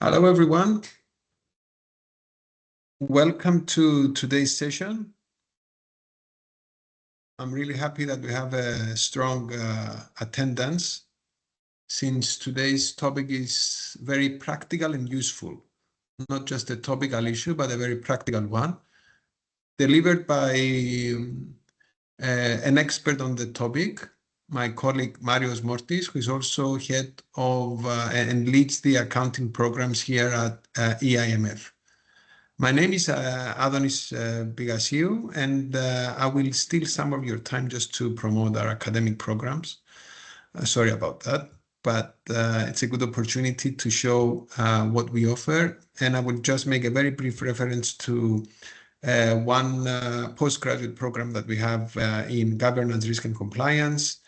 Hello, everyone. Welcome to today's session. I'm really happy that we have a strong attendance, since today's topic is very practical and useful. Not just a topical issue, but a very practical one, delivered by an expert on the topic, my colleague Marios Mortis, who is also head of and leads the accounting programs here at EIMF. My name is Adonis Bigasiou, and I will steal some of your time just to promote our academic programs. Sorry about that, but it's a good opportunity to show what we offer. And I will just make a very brief reference to one postgraduate program that we have in governance, risk and compliance.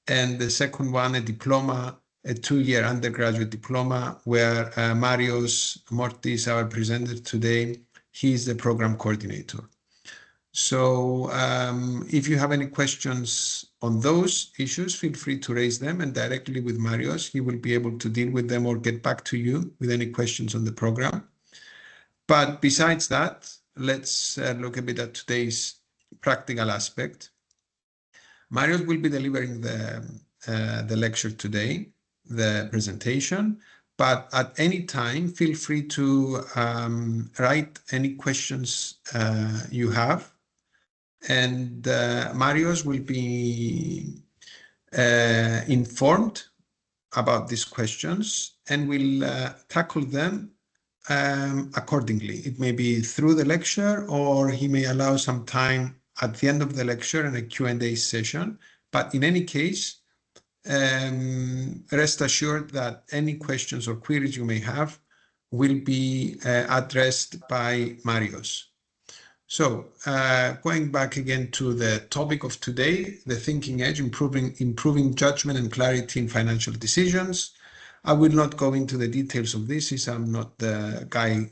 And the second one, a diploma, a 2-year undergraduate diploma, where Marios Mortis, our presenter today, he's the program coordinator. So if you have any questions on those issues, feel free to raise them, and directly with Marios, he will be able to deal with them or get back to you with any questions on the program. But besides that, let's look a bit at today's practical aspect. Marios will be delivering the lecture today, the presentation, but at any time, feel free to write any questions you have. And Marios will be informed about these questions and will tackle them accordingly. It may be through the lecture, or he may allow some time at the end of the lecture in a Q&A session. But in any case, rest assured that any questions or queries you may have will be addressed by Marios. So going back again to the topic of today, the thinking edge, improving judgment and clarity in financial decisions. I will not go into the details of this, since I'm not the guy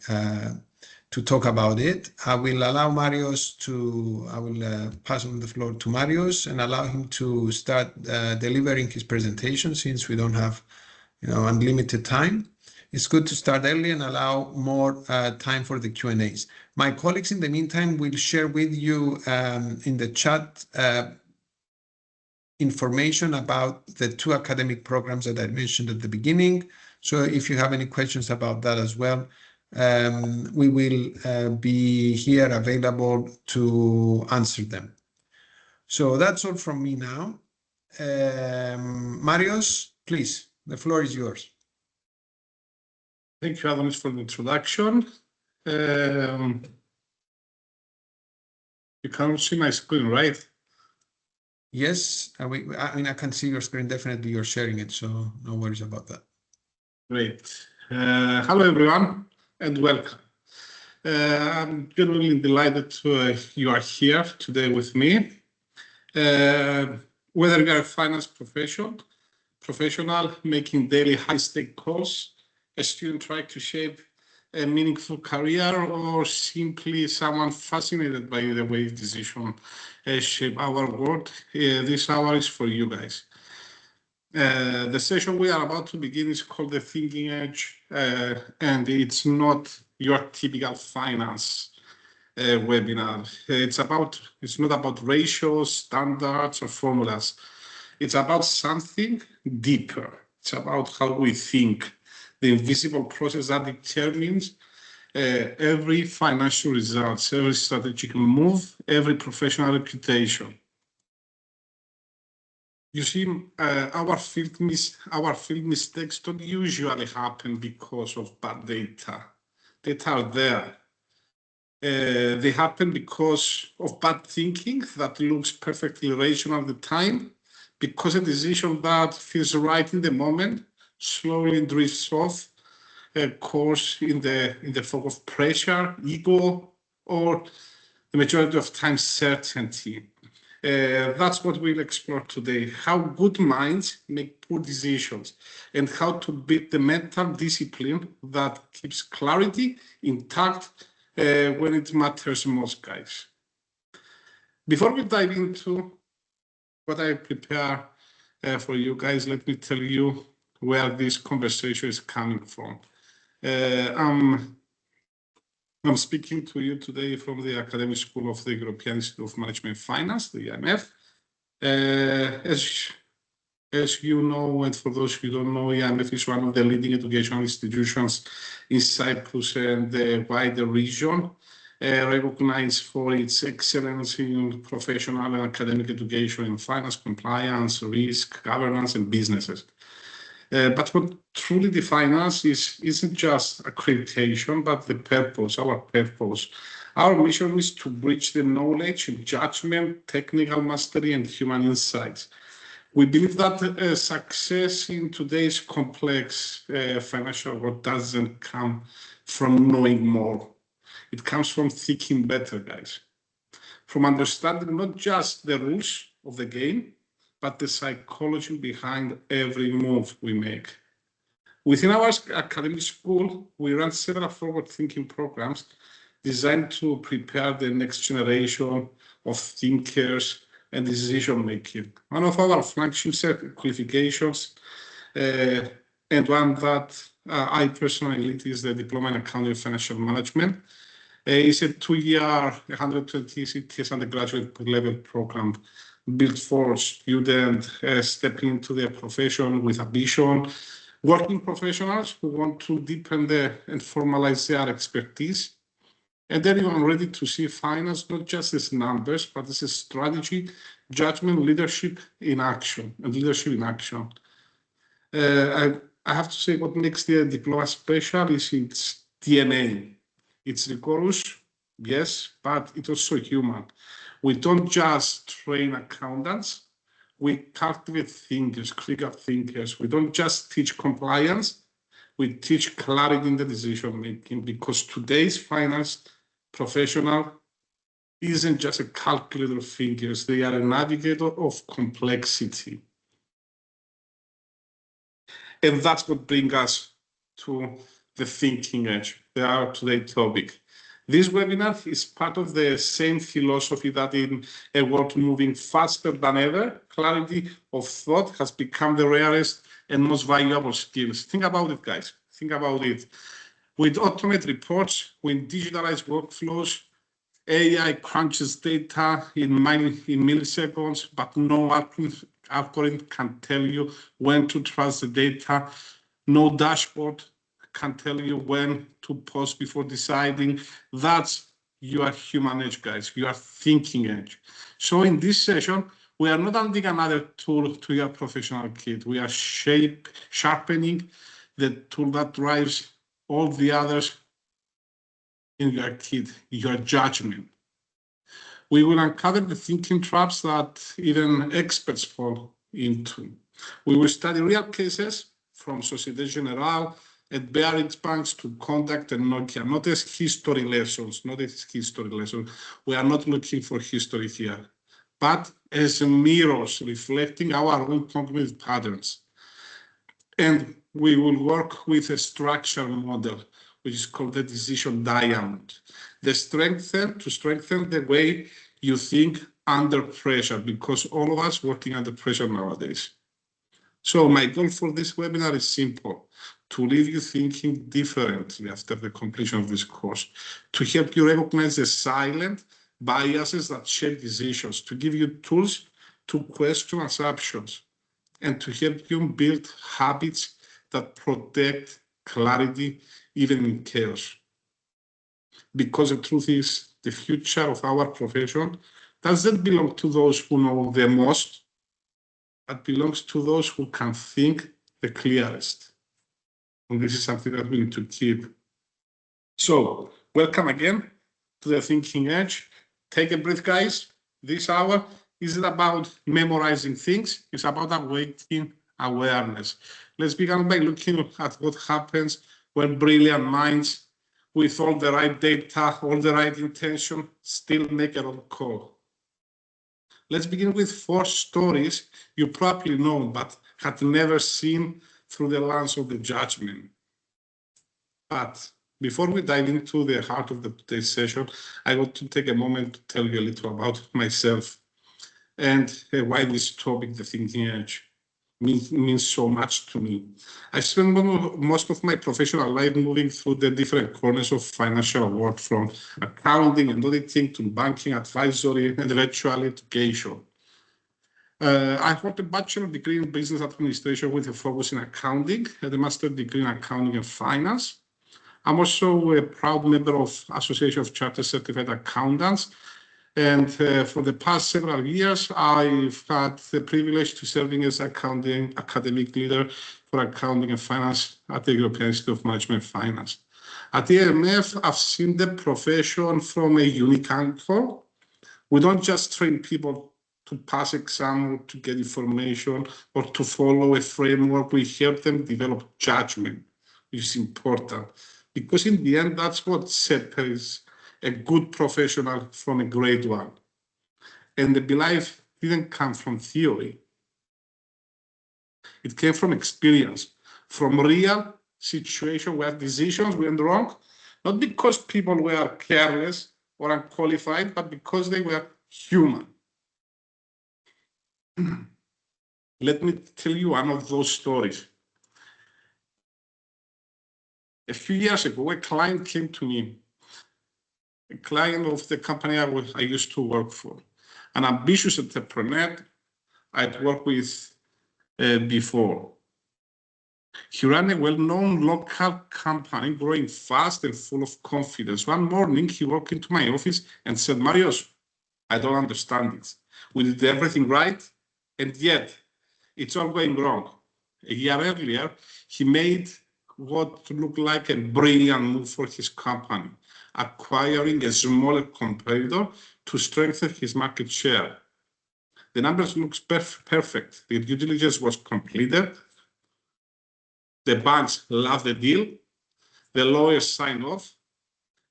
to talk about it. I will allow Marios to, I will pass on the floor to Marios and allow him to start delivering his presentation, since we don't have, unlimited time. It's good to start early and allow more time for the Q&As. My colleagues, in the meantime, will share with you in the chat information about the 2 academic programs that I mentioned at the beginning. So if you have any questions about that as well, we will be here available to answer them. So that's all from me now. Marios, please, the floor is yours. Thank you, Adonis, for the introduction. You can see my screen, right? Yes, I can see your screen. Definitely, you're sharing it, so no worries about that. Great. Hello, everyone, and welcome. I'm genuinely delighted you are here today with me. Whether you are a finance professional making daily high-stake calls, a student trying to shape a meaningful career, or simply someone fascinated by the way decisions shape our world, this hour is for you guys. The session we are about to begin is called The Thinking Edge, and it's not your typical finance webinar. It's not about ratios, standards, or formulas. It's about something deeper. It's about how we think, the invisible process that determines every financial result, every strategic move, every professional reputation. You see, our field mistakes don't usually happen because of bad data. Data are there. They happen because of bad thinking that looks perfectly rational at the time, because a decision that feels right in the moment slowly drifts off course in the fog of pressure, ego, or the majority of time certainty. That's what we'll explore today, how good minds make poor decisions and how to build the mental discipline that keeps clarity intact when it matters most, guys. Before we dive into what I prepare for you guys, let me tell you where this conversation is coming from. I'm speaking to you today from the Academic School of the European Institute of Management and Finance, the EMF. As you know, and for those who don't know, EMF is one of the leading educational institutions in Cyprus and the wider region, recognized for its excellence in professional and academic education in finance, compliance, risk, governance, and businesses. But what truly defines us isn't just accreditation, but the purpose, our purpose. Our mission is to bridge the knowledge, judgment, technical mastery, and human insights. We believe that success in today's complex financial world doesn't come from knowing more. It comes from thinking better, guys. From understanding not just the rules of the game, but the psychology behind every move we make. Within our academic school, we run several forward-thinking programs designed to prepare the next generation of thinkers and decision-making. One of our flagship qualifications, and one that I personally lead, is the Diploma in Accounting and Financial Management. It's a 2-year, 120 CTS undergraduate level program built for students stepping into their profession with ambition, working professionals who want to deepen and formalize their expertise, and anyone ready to see finance not just as numbers, but as a strategy, judgment, leadership in action, and leadership in action. I have to say what makes the diploma special is its DNA. It's rigorous, yes, but it's also human. We don't just train accountants, we cultivate thinkers, critical thinkers. We don't just teach compliance, we teach clarity in the decision making, because today's finance professional isn't just a calculator of figures, they are a navigator of complexity. And that's what brings us to the thinking edge, our today's topic. This webinar is part of the same philosophy that in a world moving faster than ever, clarity of thought has become the rarest and most valuable skills. Think about it, guys. Think about it. With automated reports, with digitalized workflows, AI crunches data in milliseconds, but no algorithm can tell you when to trust the data. No dashboard can tell you when to pause before deciding. That's your human edge, guys, your thinking edge. So in this session, we are not adding another tool to your professional kit. We are sharpening the tool that drives all the others in your kit, your judgment. We will uncover the thinking traps that even experts fall into. We will study real cases from Société Générale and Bearish banks to Contact and Nokia, not as history lessons, We are not looking for history here, but as mirrors reflecting our own cognitive patterns. And we will work with a structure model, which is called the decision diamond, to strengthen the way you think under pressure, because all of us working under pressure nowadays. So my goal for this webinar is simple: to leave you thinking differently after the completion of this course, to help you recognize the silent biases that shape decisions, to give you tools to question assumptions, and to help you build habits that protect clarity even in chaos. Because the truth is, the future of our profession doesn't belong to those who know the most, but belongs to those who can think the clearest. And this is something that we need to keep. So, welcome again to the Thinking Edge. Take a breath, guys. This hour isn't about memorizing things, it's about awakening awareness. Let's begin by looking at what happens when brilliant minds, with all the right data, all the right intention, still make a wrong call. Let's begin with 4 stories you probably know, but had never seen through the lens of the judgment. But before we dive into the heart of today's session, I want to take a moment to tell you a little about myself and why this topic, the thinking edge. means so much to me. I spent most of my professional life moving through the different corners of financial world, from accounting and auditing to banking, advisory, and eventually education. I hold a bachelor degree in business administration with a focus in accounting and a master's degree in accounting and finance. I'm also a proud member of Association of Chartered Certified Accountants. And for the past several years, I've had the privilege to serving as accounting academic leader for accounting and finance at the European Institute of Management and Finance. At the EMF, I've seen the profession from a unique angle. We don't just train people to pass exam or to get information or to follow a framework. We help them develop judgment, which is important. Because in the end, that's what separates a good professional from a great one. And the belief didn't come from theory. It came from experience, from real situation where decisions went wrong, not because people were careless or unqualified, but because they were human. Let me tell you one of those stories. A few years ago, a client came to me, a client of the company I used to work for, an ambitious entrepreneur I'd worked with before. He ran a well-known local company, growing fast and full of confidence. One morning, he walked into my office and said, "Marios, I don't understand it. We did everything right, and yet it's all going wrong." A year earlier, he made what looked like a brilliant move for his company, acquiring a smaller competitor to strengthen his market share. The numbers look perfect. The due diligence was completed. The banks loved the deal. The lawyers signed off,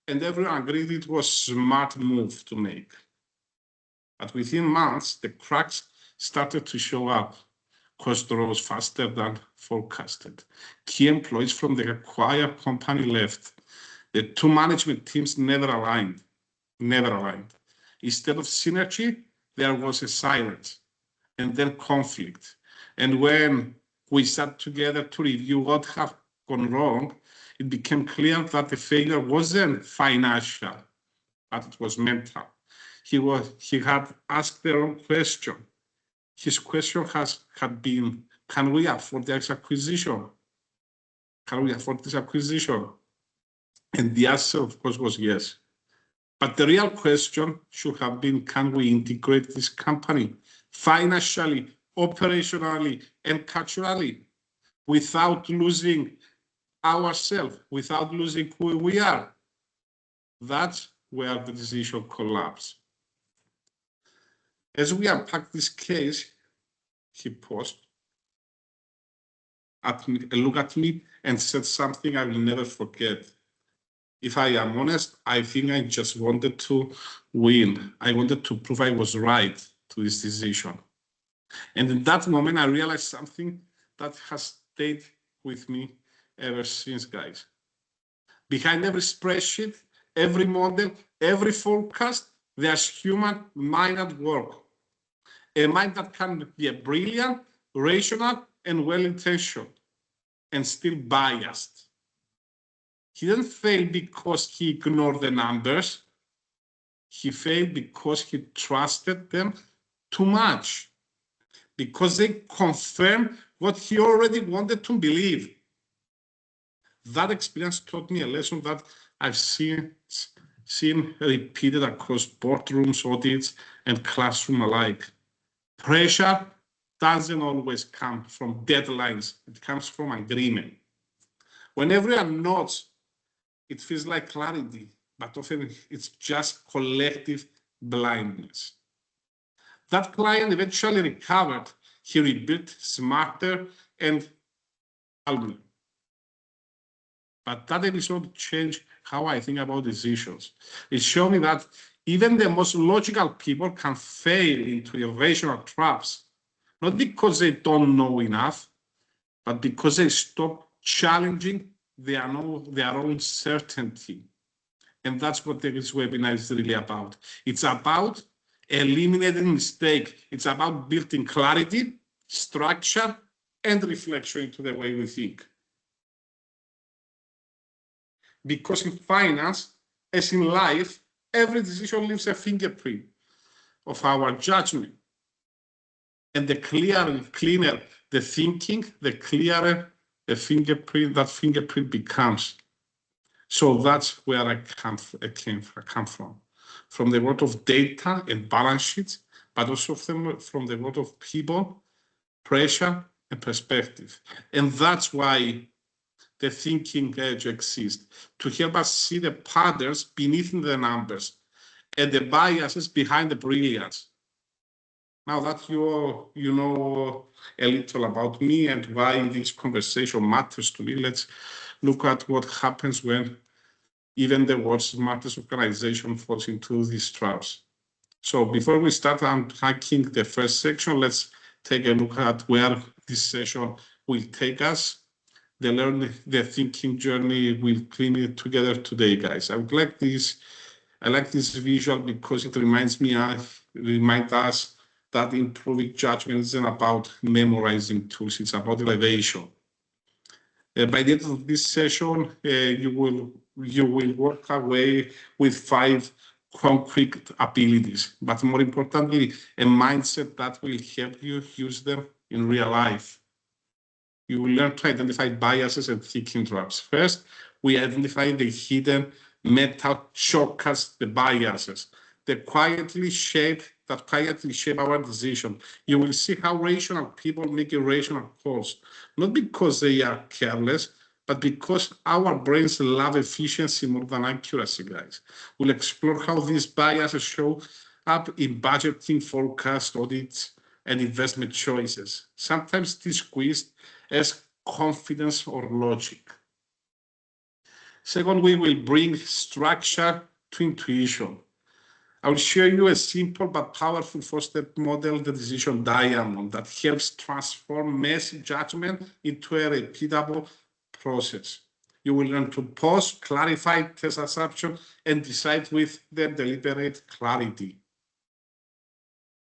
and everyone agreed it was a smart move to make. But within months, the cracks started to show up. Cost rose faster than forecasted. Key employees from the acquired company left. The two management teams never aligned. Instead of synergy, there was a silence and then conflict. And when we sat together to review what had gone wrong, it became clear that the failure wasn't financial, but it was mental. He had asked the wrong question. His question had been, can we afford this acquisition? Can we afford this acquisition? And the answer, of course, was yes. But the real question should have been, can we integrate this company financially, operationally, and culturally without losing ourselves, without losing who we are? That's where the decision collapsed. As we unpack this case, he paused, looked at me, and said something I will never forget. If I am honest, I think I just wanted to win. I wanted to prove I was right to this decision. And in that moment, I realized something that has stayed with me ever since, guys. Behind every spreadsheet, every model, every forecast, there's human mind at work. A mind that can be brilliant, rational, and well-intentioned, and still biased. He didn't fail because he ignored the numbers. He failed because he trusted them too much, because they confirmed what he already wanted to believe. That experience taught me a lesson that I've seen repeated across boardrooms, audits, and classroom alike. Pressure doesn't always come from deadlines. It comes from agreement. When everyone nods, it feels like clarity, but often it's just collective blindness. That client eventually recovered. He rebuilt smarter and calmer. But that episode changed how I think about decisions. It showed me that even the most logical people can fail into irrational traps, not because they don't know enough, but because they stop challenging their own certainty. And that's what this webinar is really about. It's about eliminating mistake. It's about building clarity, structure, and reflection into the way we think. Because in finance, as in life, every decision leaves a fingerprint of our judgment. And the cleaner the thinking, the clearer the fingerprint, that fingerprint becomes. So that's where I come from the world of data and balance sheets, but also from the world of people, pressure, and perspective. And that's why the thinking edge exists, to help us see the patterns beneath the numbers and the biases behind the brilliance. Now that you know a little about me and why this conversation matters to me, let's look at what happens when even the world's smartest organization falls into these traps. So before we start unpacking the first section, let's take a look at where this session will take us. The thinking journey will clean it together today, guys. I like this visual because it reminds us that improving judgment isn't about memorizing tools, it's about elevation. By the end of this session, you will work away with 5 concrete abilities, but more importantly, a mindset that will help you use them in real life. You will learn to identify biases and thinking traps. First, we identify the hidden mental shortcuts, the biases that quietly shape our decision. You will see how rational people make irrational calls, not because they are careless, but because our brains love efficiency more than accuracy, guys. We'll explore how these biases show up in budgeting, forecast, audits, and investment choices, sometimes disguised as confidence or logic. Second, we will bring structure to intuition. I will share you a simple but powerful 4-step model, the decision diamond, that helps transform messy judgment into a repeatable process. You will learn to pause, clarify, test assumption, and decide with the deliberate clarity.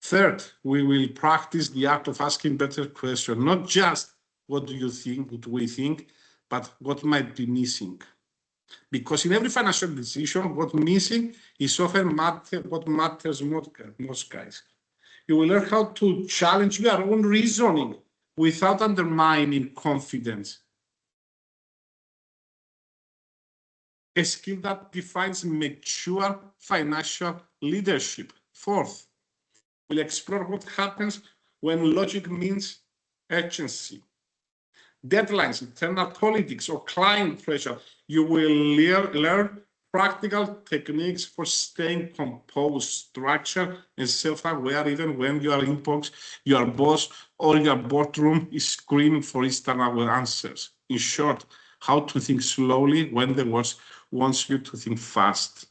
Third, we will practice the art of asking better questions, not just what do you think, what do we think, but what might be missing. Because in every financial decision, what's missing is often what matters most, guys. You will learn how to challenge your own reasoning without undermining confidence. A skill that defines mature financial leadership. Fourth, we'll explore what happens when logic means urgency. Deadlines, internal politics, or client pressure. You will learn practical techniques for staying composed, structured, and self-aware even when your inbox, your boss, or your boardroom is screaming for instant answers. In short, how to think slowly when the world wants you to think fast.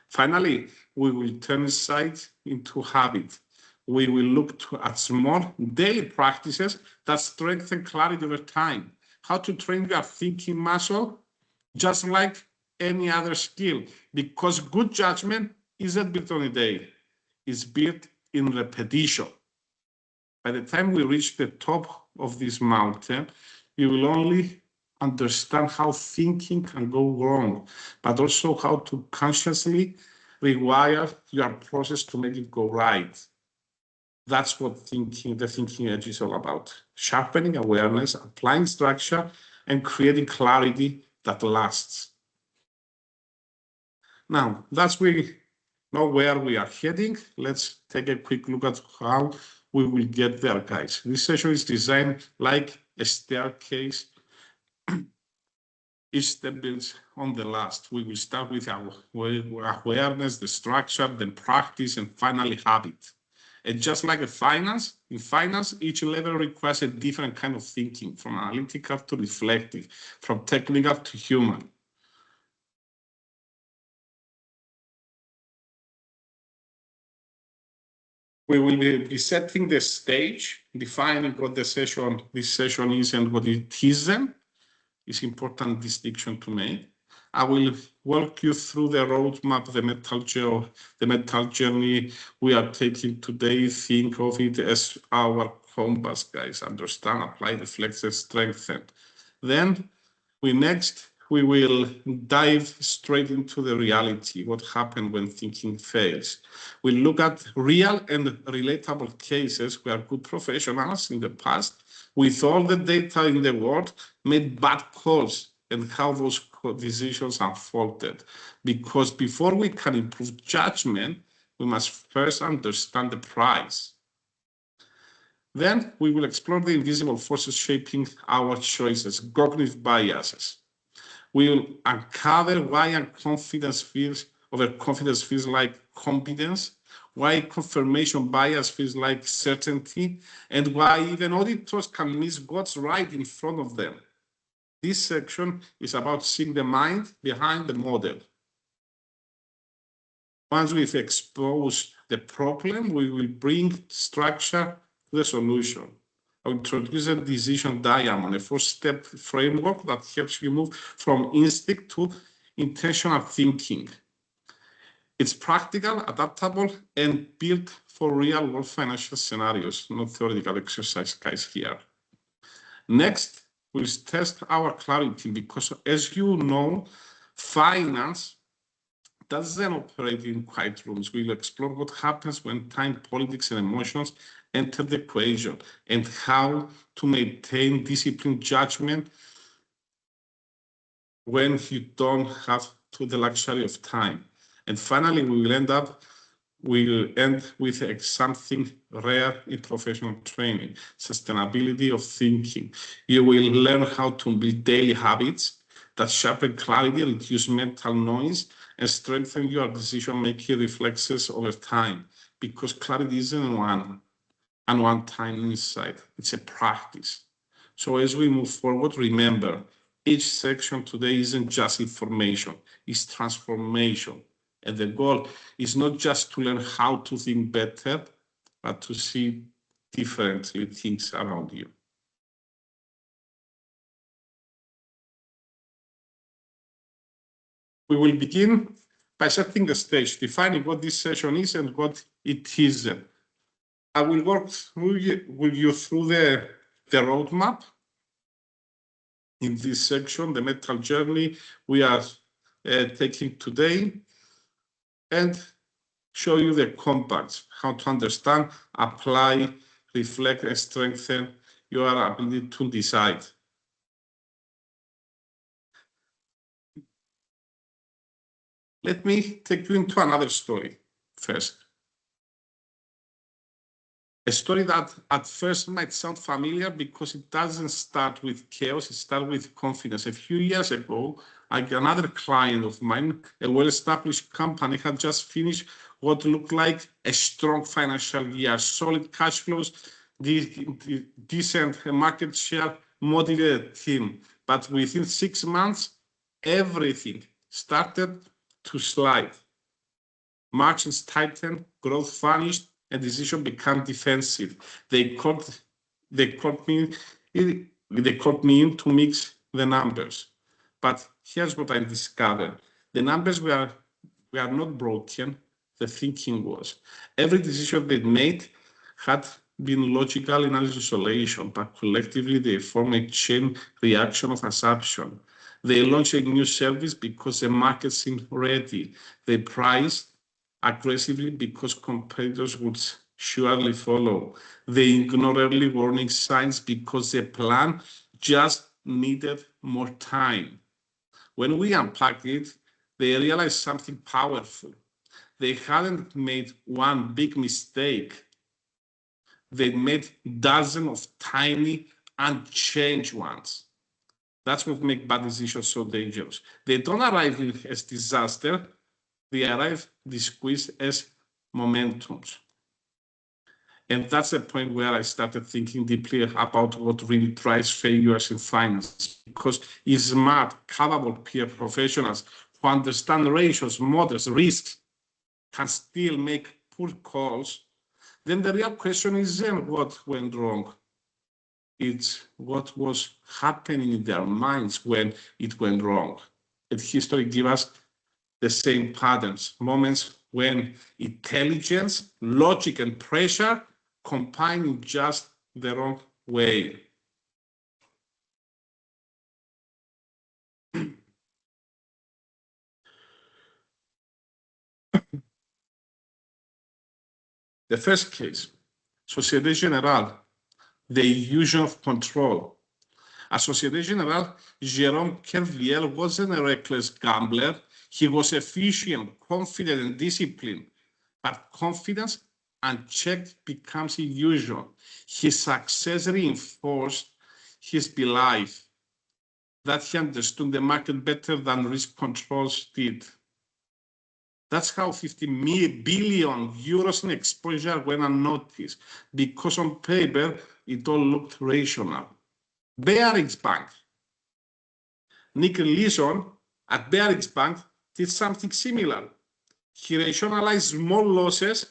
Finally, we will turn insight into habit. We will look at small daily practices that strengthen clarity over time. How to train your thinking muscle, just like any other skill, because good judgment isn't built on a day, it's built in repetition. By the time we reach the top of this mountain, you will only understand how thinking can go wrong, but also how to consciously rewire your process to make it go right. That's what the thinking edge is all about. Sharpening awareness, applying structure, and creating clarity that lasts. Now, that's we know where we are heading. Let's take a quick look at how we will get there, guys. This session is designed like a staircase. Each step builds on the last. We will start with our awareness, the structure, then practice, and finally habit. And just like in finance, each level requires a different kind of thinking, from analytical to reflective, from technical to human. We will be setting the stage, defining what this session is and what it isn't. It's important distinction to make. I will walk you through the roadmap, the mental journey we are taking today. Think of it as our compass, guys. Understand, apply, reflect, and strengthen. Then we will dive straight into the reality, what happened when thinking fails. We'll look at real and relatable cases where good professionals in the past, with all the data in the world, made bad calls and how those decisions unfolded. Because before we can improve judgment, we must first understand the price. Then we will explore the invisible forces shaping our choices, cognitive biases. We will uncover why overconfidence feels like competence, why confirmation bias feels like certainty, and why even auditors can miss what's right in front of them. This section is about seeing the mind behind the model. Once we've exposed the problem, we will bring structure to the solution. I'll introduce a decision diamond, a 4-step framework that helps you move from instinct to intentional thinking. It's practical, adaptable, and built for real-world financial scenarios, not theoretical exercise, guys, here. Next, we'll test our clarity because, as you know, finance doesn't operate in quiet rooms. We'll explore what happens when time, politics, and emotions enter the equation and how to maintain disciplined judgment when you don't have the luxury of time. And finally, we'll end with something rare in professional training, sustainability of thinking. You will learn how to build daily habits that sharpen clarity, reduce mental noise, and strengthen your decision-making reflexes over time. Because clarity isn't one-time insight, it's a practice. So as we move forward, remember, each section today isn't just information, it's transformation. And the goal is not just to learn how to think better, but to see differently things around you. We will begin by setting the stage, defining what this session is and what it isn't. I will work with you through the roadmap. In this section, the mental journey we are taking today, and show you the compacts, how to understand, apply, reflect, and strengthen your ability to decide. Let me take you into another story first. A story that at first might sound familiar because it doesn't start with chaos, it starts with confidence. A few years ago, another client of mine, a well-established company, had just finished what looked like a strong financial year, solid cash flows, decent market share, motivated team. But within 6 months, everything started to slide. Margins tightened, growth vanished, and decision became defensive. They caught me in to mix the numbers. But here's what I discovered. The numbers were not broken, the thinking was. Every decision they made had been logical in isolation, but collectively they form a chain reaction of assumption. They launched a new service because the market seemed ready. They priced aggressively because competitors would surely follow. They ignored early warning signs because the plan just needed more time. When we unpacked it, they realized something powerful. They hadn't made one big mistake. They made dozens of tiny, unchanged ones. That's what makes bad decisions so dangerous. They don't arrive as disaster. They arrive disguised as momentums. And that's the point where I started thinking deeply about what really drives failures in finance. Because if smart, capable peer professionals who understand ratios, models, risks, can still make poor calls, then the real question isn't what went wrong. It's what was happening in their minds when it went wrong. And history gives us the same patterns, moments when intelligence, logic, and pressure combine in just the wrong way. The first case, Société Générale, the illusion of control. At Société Générale, Jérôme Kerviel wasn't a reckless gambler. He was efficient, confident, and disciplined. But confidence unchecked becomes illusion. His success reinforced his belief that he understood the market better than risk controls did. That's how 50 billion euros in exposure went unnoticed, because on paper, it all looked rational. Barings Bank. Nick Leeson at Barings Bank did something similar. He rationalized small losses,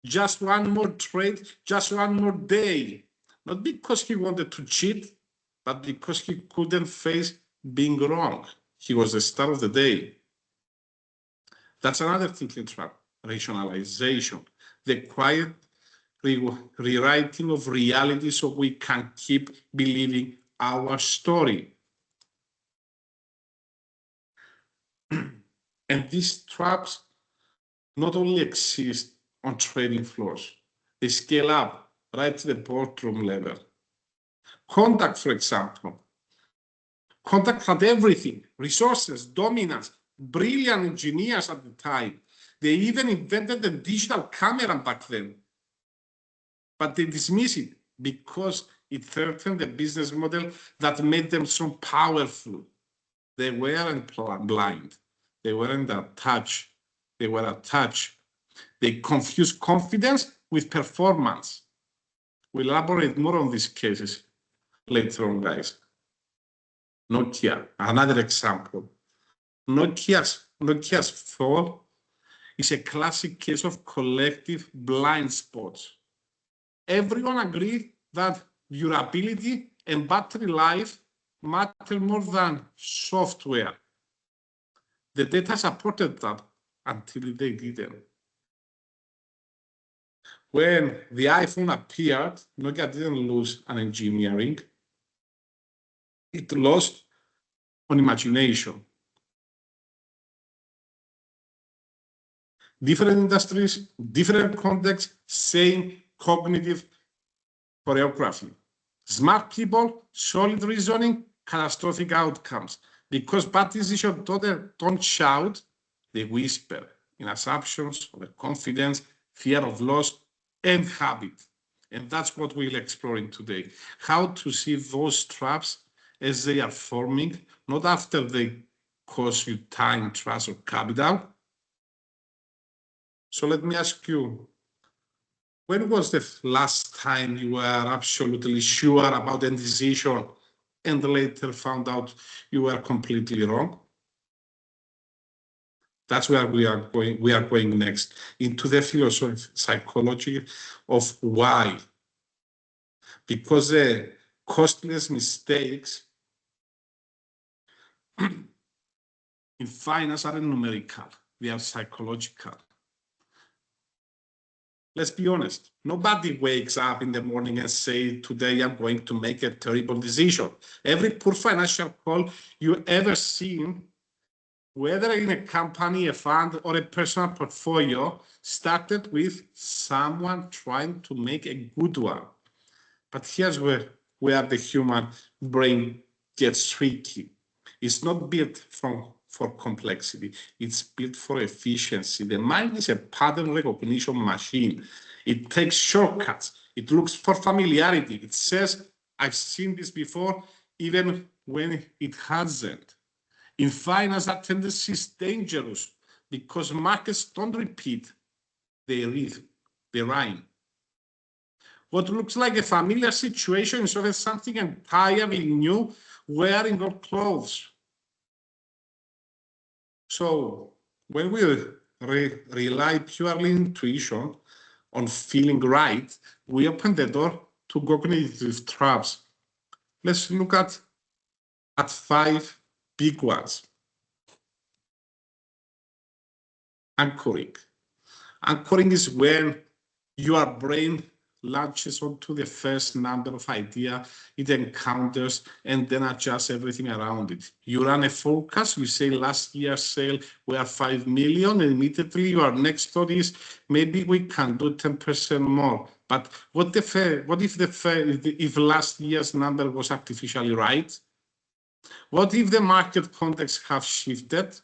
just one more trade, just one more day. Not because he wanted to cheat, but because he couldn't face being wrong. He was the star of the day. That's another thinking trap, rationalization, the quiet rewriting of reality so we can keep believing our story. And these traps not only exist on trading floors, they scale up right to the boardroom level. Contact, for example. Contact had everything, resources, dominance, brilliant engineers at the time. They even invented the digital camera back then. But they dismiss it because it threatened the business model that made them so powerful. They weren't blind. They weren't attached. They were attached. They confused confidence with performance. We'll elaborate more on these cases later on, guys. Nokia, another example. Nokia's fall is a classic case of collective blind spots. Everyone agreed that durability and battery life matter more than software. The data supported that until they didn't. When the iPhone appeared, Nokia didn't lose on engineering. It lost on imagination. Different industries, different contexts, same cognitive choreography. Smart people, solid reasoning, catastrophic outcomes. Because bad decisions don't shout, they whisper in assumptions, overconfidence, fear of loss, and habit. And that's what we'll explore today. How to see those traps as they are forming, not after they cost you time, trust, or capital. So let me ask you, when was the last time you were absolutely sure about a decision and later found out you were completely wrong? That's where we are going next, into the philosophy, psychology of why. Because the costless mistakes in finance aren't numerical, they are psychological. Let's be honest, nobody wakes up in the morning and say, today I'm going to make a terrible decision. Every poor financial call you ever seen, whether in a company, a fund, or a personal portfolio, started with someone trying to make a good one. But here's where the human brain gets tricky. It's not built for complexity. It's built for efficiency. The mind is a pattern recognition machine. It takes shortcuts. It looks for familiarity. It says, I've seen this before, even when it hasn't. In finance, that tendency is dangerous because markets don't repeat, they rhyme. What looks like a familiar situation is often something entirely new, wearing old clothes. So when we rely purely on intuition, on feeling right, we open the door to cognitive traps. Let's look at 5 big ones. Anchoring. Anchoring is when your brain latches onto the first number of idea it encounters and then adjusts everything around it. You run a forecast, you say last year's sale were 5 million, and immediately your next thought is maybe we can do 10% more. But what if last year's number was artificially right? What if the market context have shifted?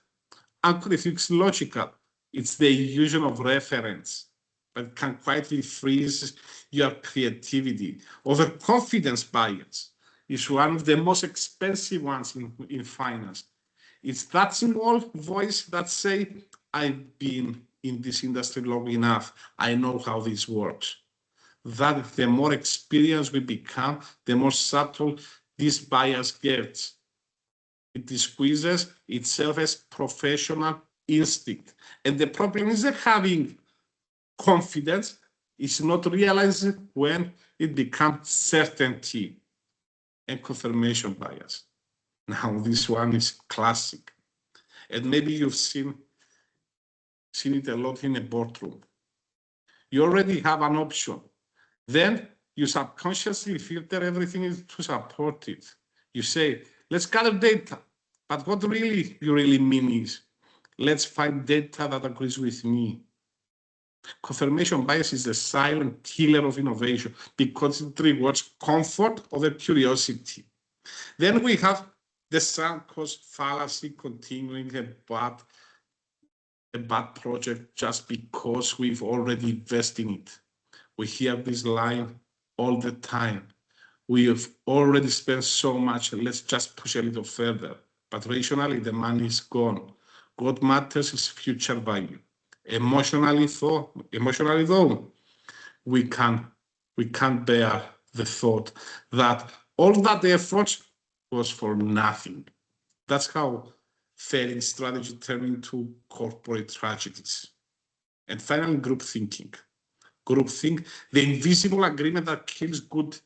Actually, if it's logical, it's the illusion of reference that can quietly freeze your creativity. Overconfidence bias is one of the most expensive ones in finance. It's that small voice that says, I've been in this industry long enough. I know how this works. That the more experienced we become, the more subtle this bias gets. It disguises itself as professional instinct. And the problem is that having confidence is not realized when it becomes certainty and confirmation bias. Now, this one is classic. And maybe you've seen it a lot in a boardroom. You already have an option. Then you subconsciously filter everything to support it. You say, let's gather data. But what you really mean is, let's find data that agrees with me. Confirmation bias is the silent killer of innovation because it rewards comfort over curiosity. Then we have the sunk cost fallacy, continuing a bad project just because we've already invested in it. We hear this line all the time. We have already spent so much, let's just push a little further. But rationally, the money is gone. What matters is future value. Emotionally though, we can't bear the thought that all that effort was for nothing. That's how failing strategy turned into corporate tragedies. And finally, group thinking. Groupthink, the invisible agreement that kills good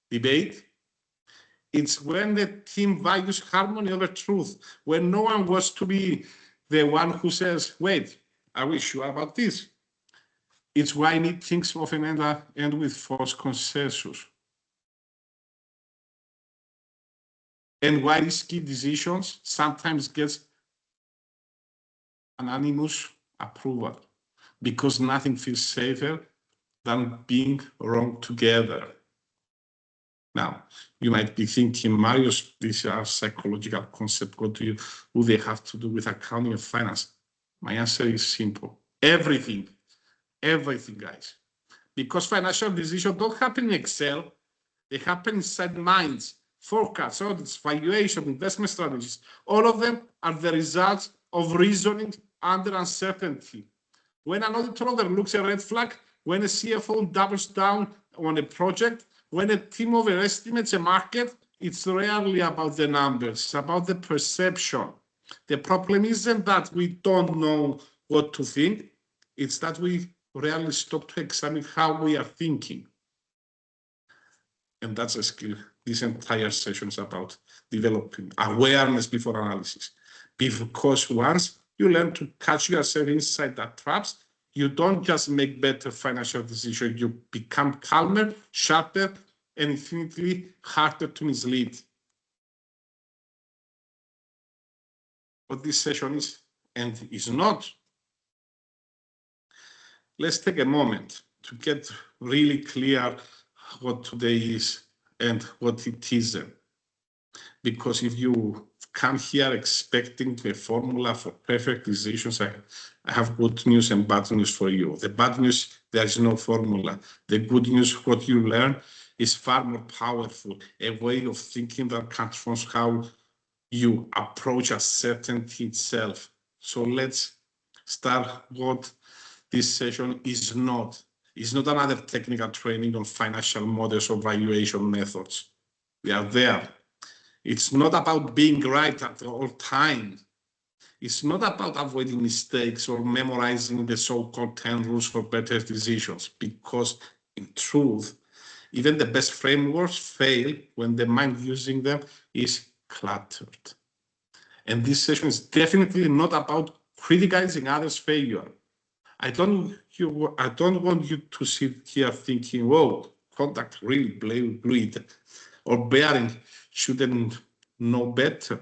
debate. It's when the team values harmony over truth, when no one wants to be the one who says, wait, are we sure about this? It's why meetings often end with false consensus. And why risky decisions sometimes get anonymous approval, because nothing feels safer than being wrong together. Now, you might be thinking, Marius, these are psychological concepts. What do they have to do with accounting and finance? My answer is simple. Everything, guys. Because financial decisions don't happen in Excel. They happen inside minds, forecasts, audits, valuation, investment strategies. All of them are the results of reasoning under uncertainty. When an auditor overlooks a red flag, when a CFO doubles down on a project, when a team overestimates a market, it's rarely about the numbers, it's about the perception. The problem isn't that we don't know what to think, it's that we rarely stop to examine how we are thinking. And that's a skill. This entire session is about developing awareness before analysis. Because once you learn to catch yourself inside that traps, you don't just make better financial decisions, you become calmer, sharper, and infinitely harder to mislead. What this session is and is not. Let's take a moment to get really clear what today is and what it isn't. Because if you come here expecting a formula for perfect decisions, I have good news and bad news for you. The bad news, there is no formula. The good news, what you learn is far more powerful, a way of thinking that transforms how you approach uncertainty itself. So let's start what this session is not. It's not another technical training on financial models or valuation methods. We are there. It's not about being right at all times. It's not about avoiding mistakes or memorizing the so-called 10 rules for better decisions, because in truth, even the best frameworks fail when the mind using them is cluttered. And this session is definitely not about criticizing others' failure. I don't I don't want you to sit here thinking, whoa, contact really blew it, or Bearing shouldn't know better.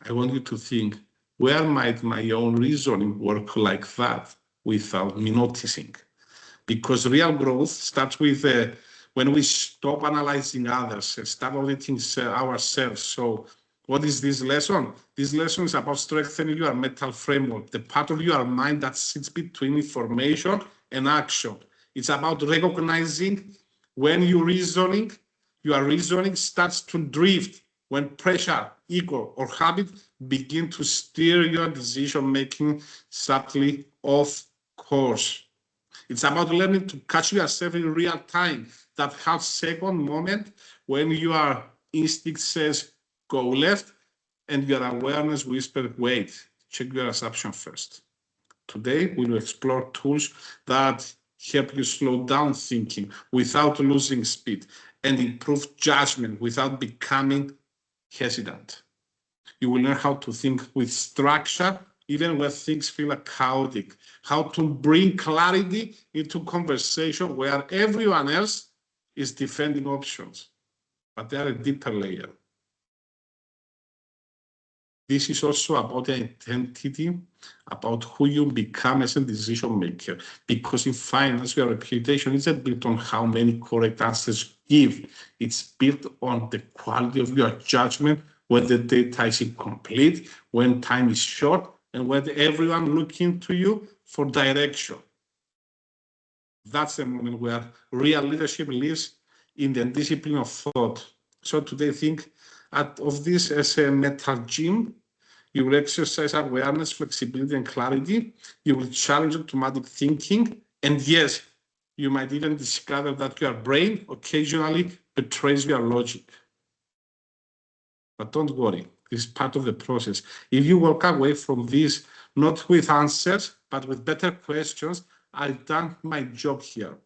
I want you to think, where might my own reasoning work like that without me noticing? Because real growth starts with when we stop analyzing others and start auditing ourselves. So what is this lesson? This lesson is about strengthening your mental framework, the part of your mind that sits between information and action. It's about recognizing when your reasoning starts to drift, when pressure, ego, or habit begin to steer your decision-making subtly off course. It's about learning to catch yourself in real time, that half-second moment when your instinct says, go left, and your awareness whispers, wait, check your assumption first. Today, we will explore tools that help you slow down thinking without losing speed and improve judgment without becoming hesitant. You will learn how to think with structure, even when things feel chaotic, how to bring clarity into conversation where everyone else is defending options, but they are a deeper layer. This is also about identity, about who you become as a decision maker. Because in finance, your reputation isn't built on how many correct answers you give. It's built on the quality of your judgment, when the data is incomplete, when time is short, and when everyone looking to you for direction. That's the moment where real leadership lives in the discipline of thought. So today, think of this as a mental gym. You will exercise awareness, flexibility, and clarity. You will challenge automatic thinking. And yes, you might even discover that your brain occasionally betrays your logic. But don't worry, this is part of the process. If you walk away from this not with answers, but with better questions, I've done my job here.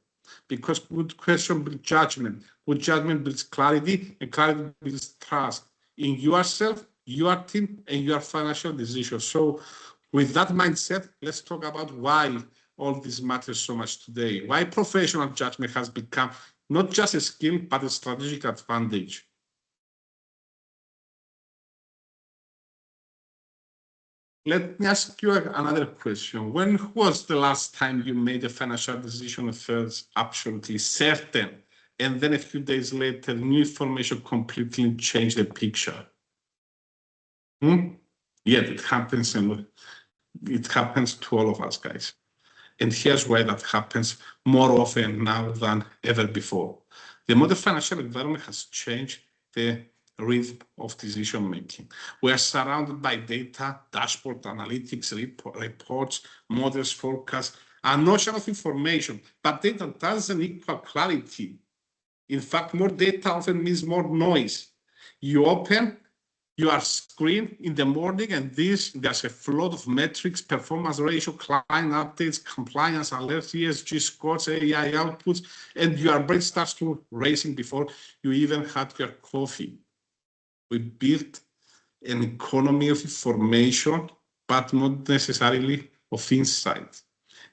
Because good question builds judgment. Good judgment builds clarity, and clarity builds trust in yourself, your team, and your financial decisions. So with that mindset, let's talk about why all this matters so much today. Why professional judgment has become not just a skill, but a strategic advantage. Let me ask you another question. When was the last time you made a financial decision that felt absolutely certain, and then a few days later, new information completely changed the picture? Yeah, it happens, and it happens to all of us, guys. And here's why that happens more often now than ever before. The modern financial environment has changed the rhythm of decision making. We are surrounded by data, dashboard analytics, reports, models, forecasts, an ocean of information, but data doesn't equal clarity. In fact, more data often means more noise. You open your screen in the morning, and there's a flood of metrics, performance ratio, client updates, compliance alerts, ESG scores, AI outputs, and your brain starts to racing before you even had your coffee. We built an economy of information, but not necessarily of insight.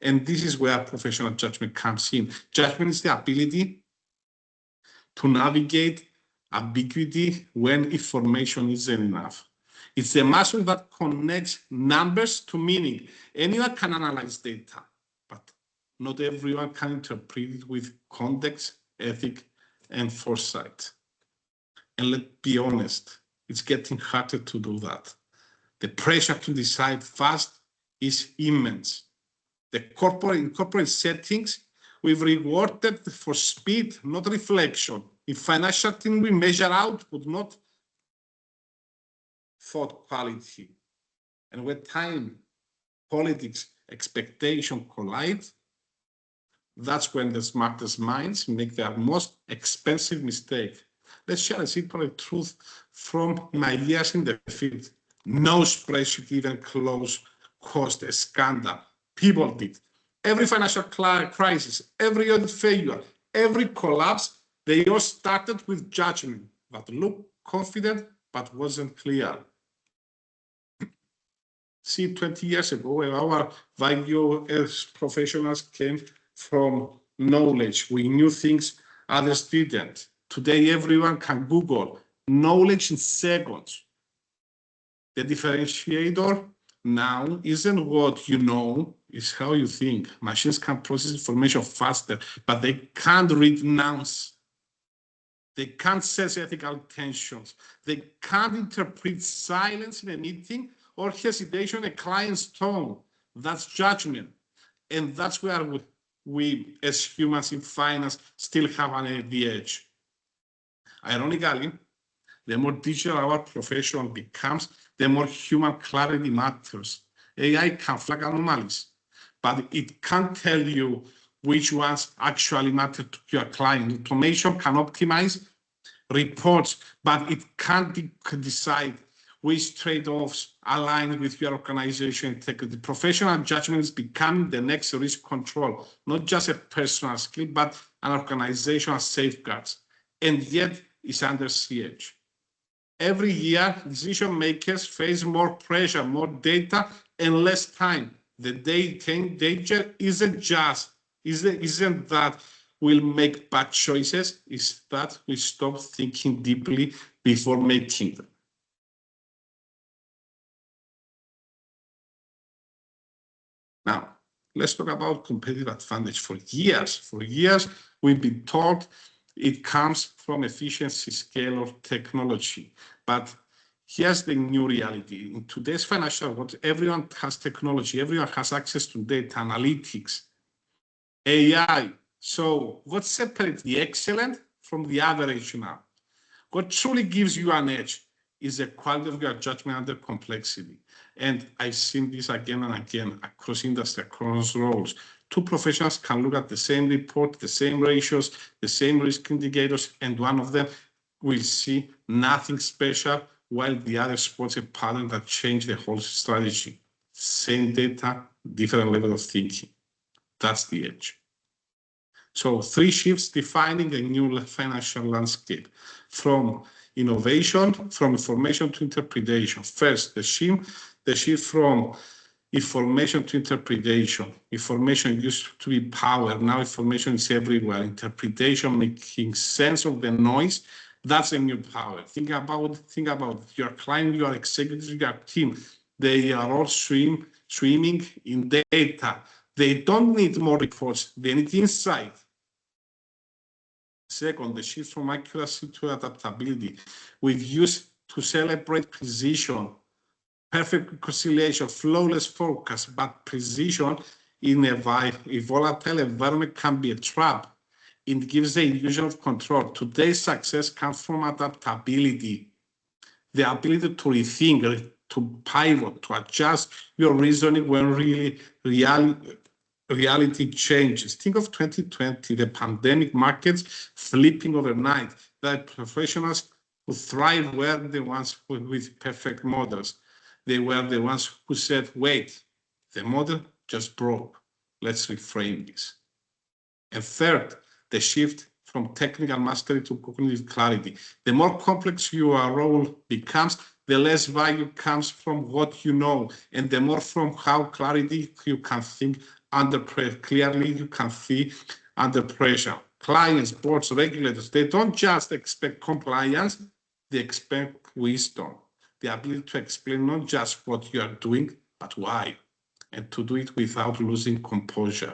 And this is where professional judgment comes in. Judgment is the ability to navigate ambiguity when information isn't enough. It's a muscle that connects numbers to meaning. Anyone can analyze data, but not everyone can interpret it with context, ethic, and foresight. And let's be honest, it's getting harder to do that. The pressure to decide fast is immense. In corporate settings, we've rewarded for speed, not reflection. In financial team, we measure output, not thought quality. And when time, politics, expectation collide, that's when the smartest minds make their most expensive mistake. Let's share a simple truth from my years in the field. No spreadsheet even close caused a scandal. People did. Every financial crisis, every audit failure, every collapse, they all started with judgment that looked confident but wasn't clear. See, 20 years ago, our value as professionals came from knowledge. We knew things others didn't. Today, everyone can Google knowledge in seconds. The differentiator now isn't what you know, it's how you think. Machines can process information faster, but they can't read nouns. They can't sense ethical tensions. They can't interpret silence in a meeting or hesitation in a client's tone. That's judgment. And that's where we as humans in finance still have an edge. Ironically, the more digital our profession becomes, the more human clarity matters. AI can flag anomalies, but it can't tell you which ones actually matter to your client. Automation can optimize reports, but it can't decide which trade-offs align with your organization integrity. Professional judgment is becoming the next risk control, not just a personal skill, but an organizational safeguards. And yet, it's under siege. Every year, decision makers face more pressure, more data, and less time. The danger isn't that we'll make bad choices, it's that we stop thinking deeply before making them. Now, let's talk about competitive advantage. For years, we've been taught it comes from efficiency, scale, or technology. But here's the new reality. In today's financial world, everyone has technology, everyone has access to data, analytics, AI. So what separates the excellent from the average now? What truly gives you an edge is the quality of your judgment under complexity. And I've seen this again and again across industry, across roles. Two professionals can look at the same report, the same ratios, the same risk indicators, and one of them will see nothing special while the other spots a pattern that changes the whole strategy. Same data, different level of thinking. That's the edge. So 3 shifts defining a new financial landscape from innovation, from information to interpretation. First, the shift from information to interpretation. Information used to be power. Now information is everywhere. Interpretation, making sense of the noise, that's a new power. Think about your client, your executives, your team. They are all swimming in data. They don't need more reports. They need insight. Second, the shift from accuracy to adaptability. We've used to celebrate precision, perfect reconciliation, flawless focus, but precision in a volatile environment can be a trap. It gives the illusion of control. Today's success comes from adaptability, the ability to rethink, to pivot, to adjust your reasoning when reality changes. Think of 2020, the pandemic, markets flipping overnight. That professionals who thrive were the ones with perfect models. They were the ones who said, wait, the model just broke. Let's reframe this. And third, the shift from technical mastery to cognitive clarity. The more complex your role becomes, the less value comes from what you know, and the more from how clarity you can think under pressure. Clearly, you can see under pressure. Clients, boards, regulators, they don't just expect compliance, they expect wisdom. The ability to explain not just what you are doing, but why, and to do it without losing composure.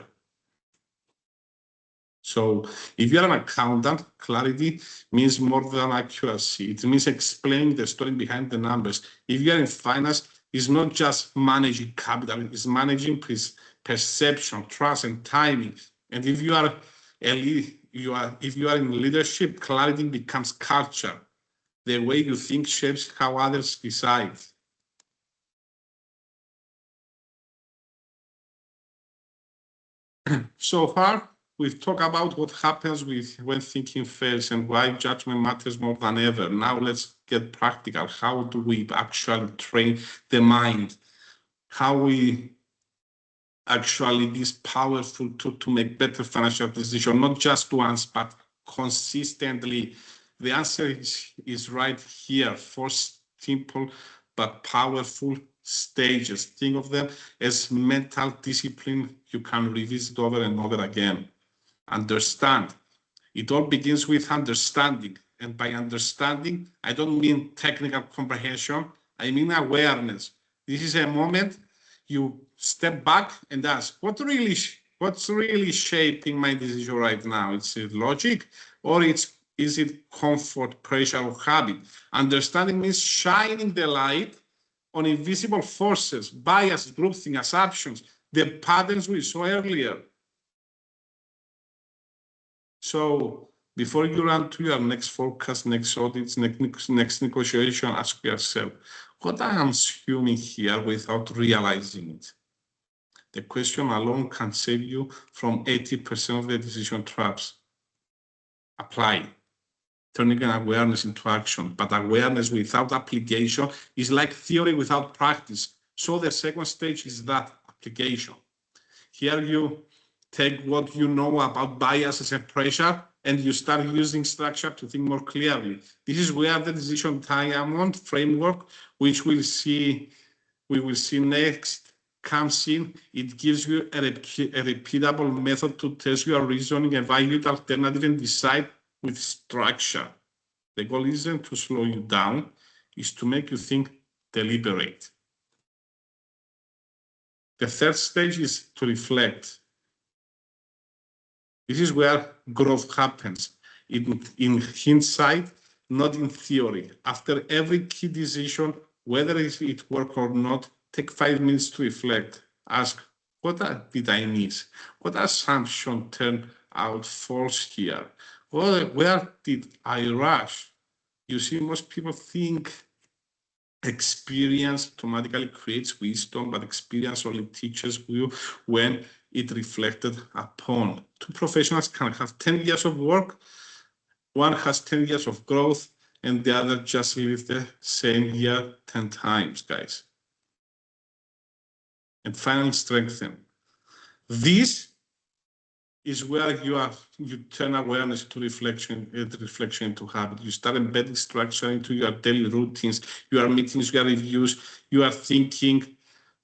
So if you're an accountant, clarity means more than accuracy. It means explaining the story behind the numbers. If you're in finance, it's not just managing capital, it's managing perception, trust, and timing. And if you are in leadership, clarity becomes culture. The way you think shapes how others decide. So far, we've talked about what happens when thinking fails and why judgment matters more than ever. Now let's get practical. How do we actually train the mind? How we actually this powerful tool to make better financial decisions, not just once, but consistently? The answer is right here. 4 simple but powerful stages. Think of them as mental discipline you can revisit over and over again. Understand. It all begins with understanding. And by understanding, I don't mean technical comprehension, I mean awareness. This is a moment you step back and ask, what's really shaping my decision right now? Is it logic or is it comfort, pressure, or habit? Understanding means shining the light on invisible forces, bias, groupthink, assumptions, the patterns we saw earlier. So before you run to your next forecast, next audits, next negotiation, ask yourself, what I am assuming here without realizing it? The question alone can save you from 80% of the decision traps. Apply, turning an awareness into action. But awareness without application is like theory without practice. So the second stage is that application. Here you take what you know about biases and pressure, and you start using structure to think more clearly. This is where the decision diamond framework, which we will see next, comes in. It gives you a repeatable method to test your reasoning, evaluate alternative, and decide with structure. The goal isn't to slow you down, it's to make you think, deliberate. The third stage is to reflect. This is where growth happens, in hindsight, not in theory. After every key decision, whether it worked or not, take 5 minutes to reflect. Ask, what did I miss? What assumption turned out false here? Where did I rush? You see, most people think experience automatically creates wisdom, but experience only teaches you when it reflected upon. Two professionals can have 10 years of work. One has 10 years of growth, and the other just lived the same year 10 times, guys. And finally, strengthen. This is where you turn awareness to reflection into habit. You start embedding structure into your daily routines, your meetings, your reviews, your thinking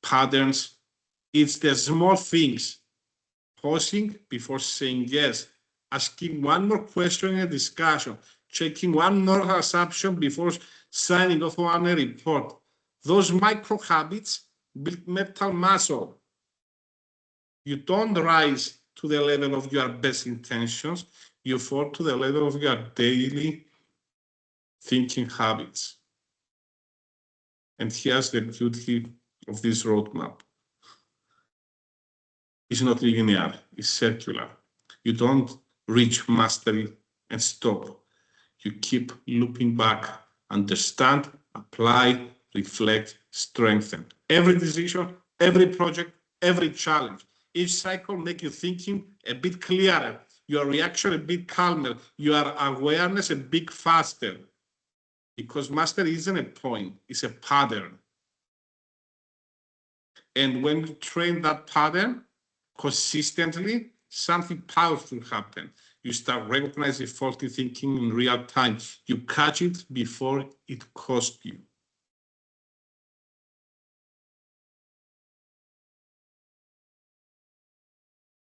patterns. It's the small things. Pausing before saying yes, asking one more question in a discussion, checking one more assumption before signing off on a report. Those micro habits build mental muscle. You don't rise to the level of your best intentions, you fall to the level of your daily thinking habits. And here's the beauty of this roadmap. It's not linear, it's circular. You don't reach mastery and stop. You keep looping back, understand, apply, reflect, strengthen. Every decision, every project, every challenge. Each cycle makes you thinking a bit clearer, your reaction a bit calmer, your awareness a bit faster. Because mastery isn't a point, it's a pattern. And when you train that pattern consistently, something powerful happens. You start recognizing faulty thinking in real time. You catch it before it costs you.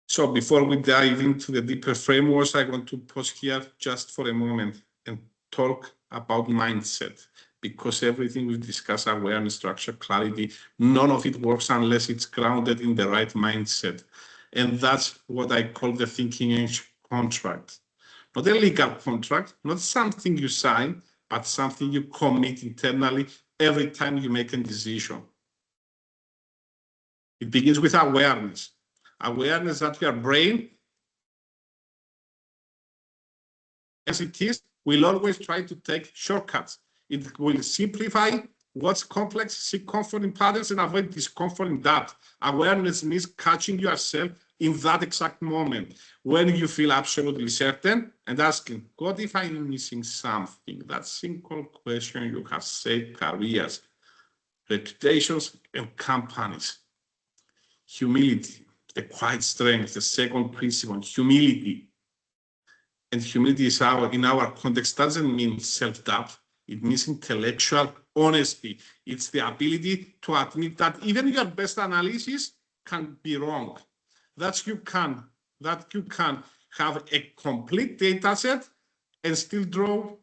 So before we dive into the deeper frameworks, I want to pause here just for a moment and talk about mindset, because everything we discuss, awareness, structure, clarity, none of it works unless it's grounded in the right mindset. And that's what I call the thinking age contract. Not a legal contract, not something you sign, but something you commit internally every time you make a decision. It begins with awareness. Awareness that your brain, as it is, will always try to take shortcuts. It will simplify what's complex, seek comfort in patterns, and avoid discomfort in that. Awareness means catching yourself in that exact moment when you feel absolutely certain and asking, what if I'm missing something? That simple question you have saved careers, reputations, and companies. Humility. The quiet strength, the second principle, humility. And humility is in our context doesn't mean self-doubt. It means intellectual honesty. It's the ability to admit that even your best analysis can be wrong. That you can have a complete data set and still draw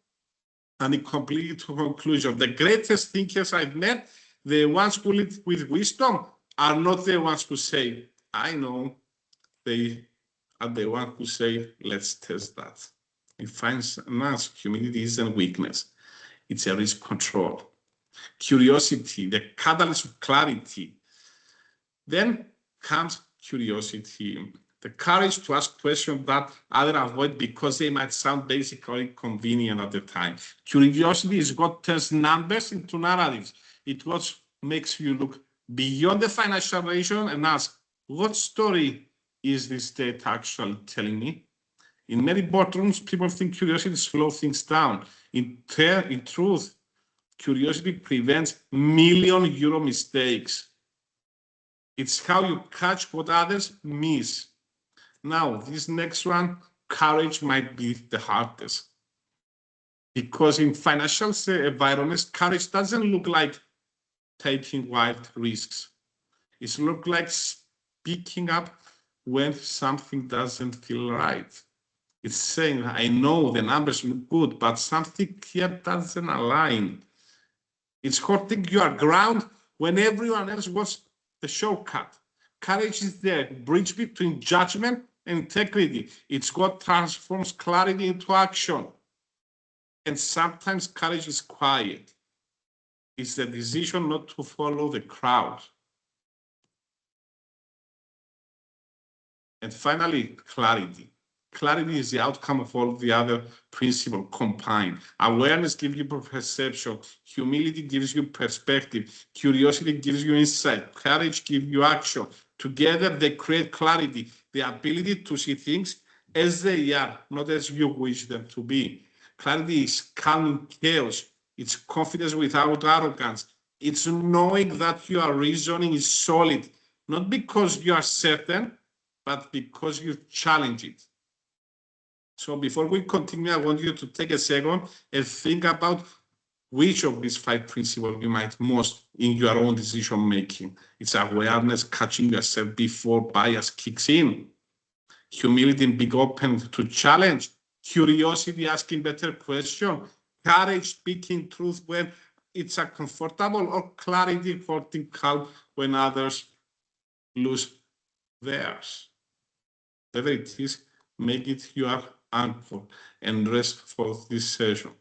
an incomplete conclusion. The greatest thinkers I've met, the ones who lead with wisdom, are not the ones who say, I know. They are the ones who say, let's test that. It finds us humility isn't weakness. It's a risk control. Curiosity, the catalyst of clarity. Then comes curiosity, the courage to ask questions that others avoid because they might sound basically convenient at the time. Curiosity is what turns numbers into narratives. It's what makes you look beyond the financial ratio and ask, what story is this data actually telling me? In many boardrooms, people think curiosity slows things down. In truth, curiosity prevents million-euro mistakes. It's how you catch what others miss. Now, this next one, courage might be the hardest. Because in financial environments, courage doesn't look like taking wild risks. It looks like speaking up when something doesn't feel right. It's saying, I know the numbers look good, but something here doesn't align. It's holding your ground when everyone else wants the shortcut. Courage is the bridge between judgment and integrity. It's what transforms clarity into action. And sometimes courage is quiet. It's the decision not to follow the crowd. And finally, clarity. Clarity is the outcome of all the other principles combined. Awareness gives you perception. Humility gives you perspective. Curiosity gives you insight. Courage gives you action. Together, they create clarity, the ability to see things as they are, not as you wish them to be. Clarity is calming chaos. It's confidence without arrogance. It's knowing that your reasoning is solid, not because you are certain, but because you challenge it. So before we continue, I want you to take a second and think about which of these 5 principles you might most in your own decision making. It's awareness, catching yourself before bias kicks in. Humility and being open to challenge. Curiosity, asking better questions. Courage, speaking truth when it's uncomfortable, or clarity, holding calm when others lose theirs. Whatever it is, make it your anchor and rest for this session.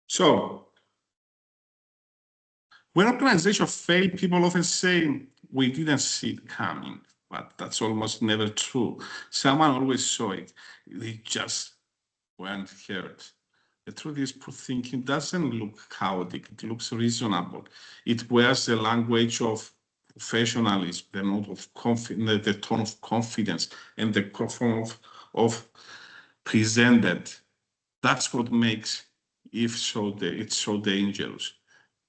So, when organizations fail, people often say, we didn't see it coming, but that's almost never true. Someone always saw it. They just weren't heard. The truth is, poor thinking doesn't look chaotic. It looks reasonable. It wears the language of professionalism, the note of confidence, the tone of confidence, and the form of presented. That's what makes it's so dangerous.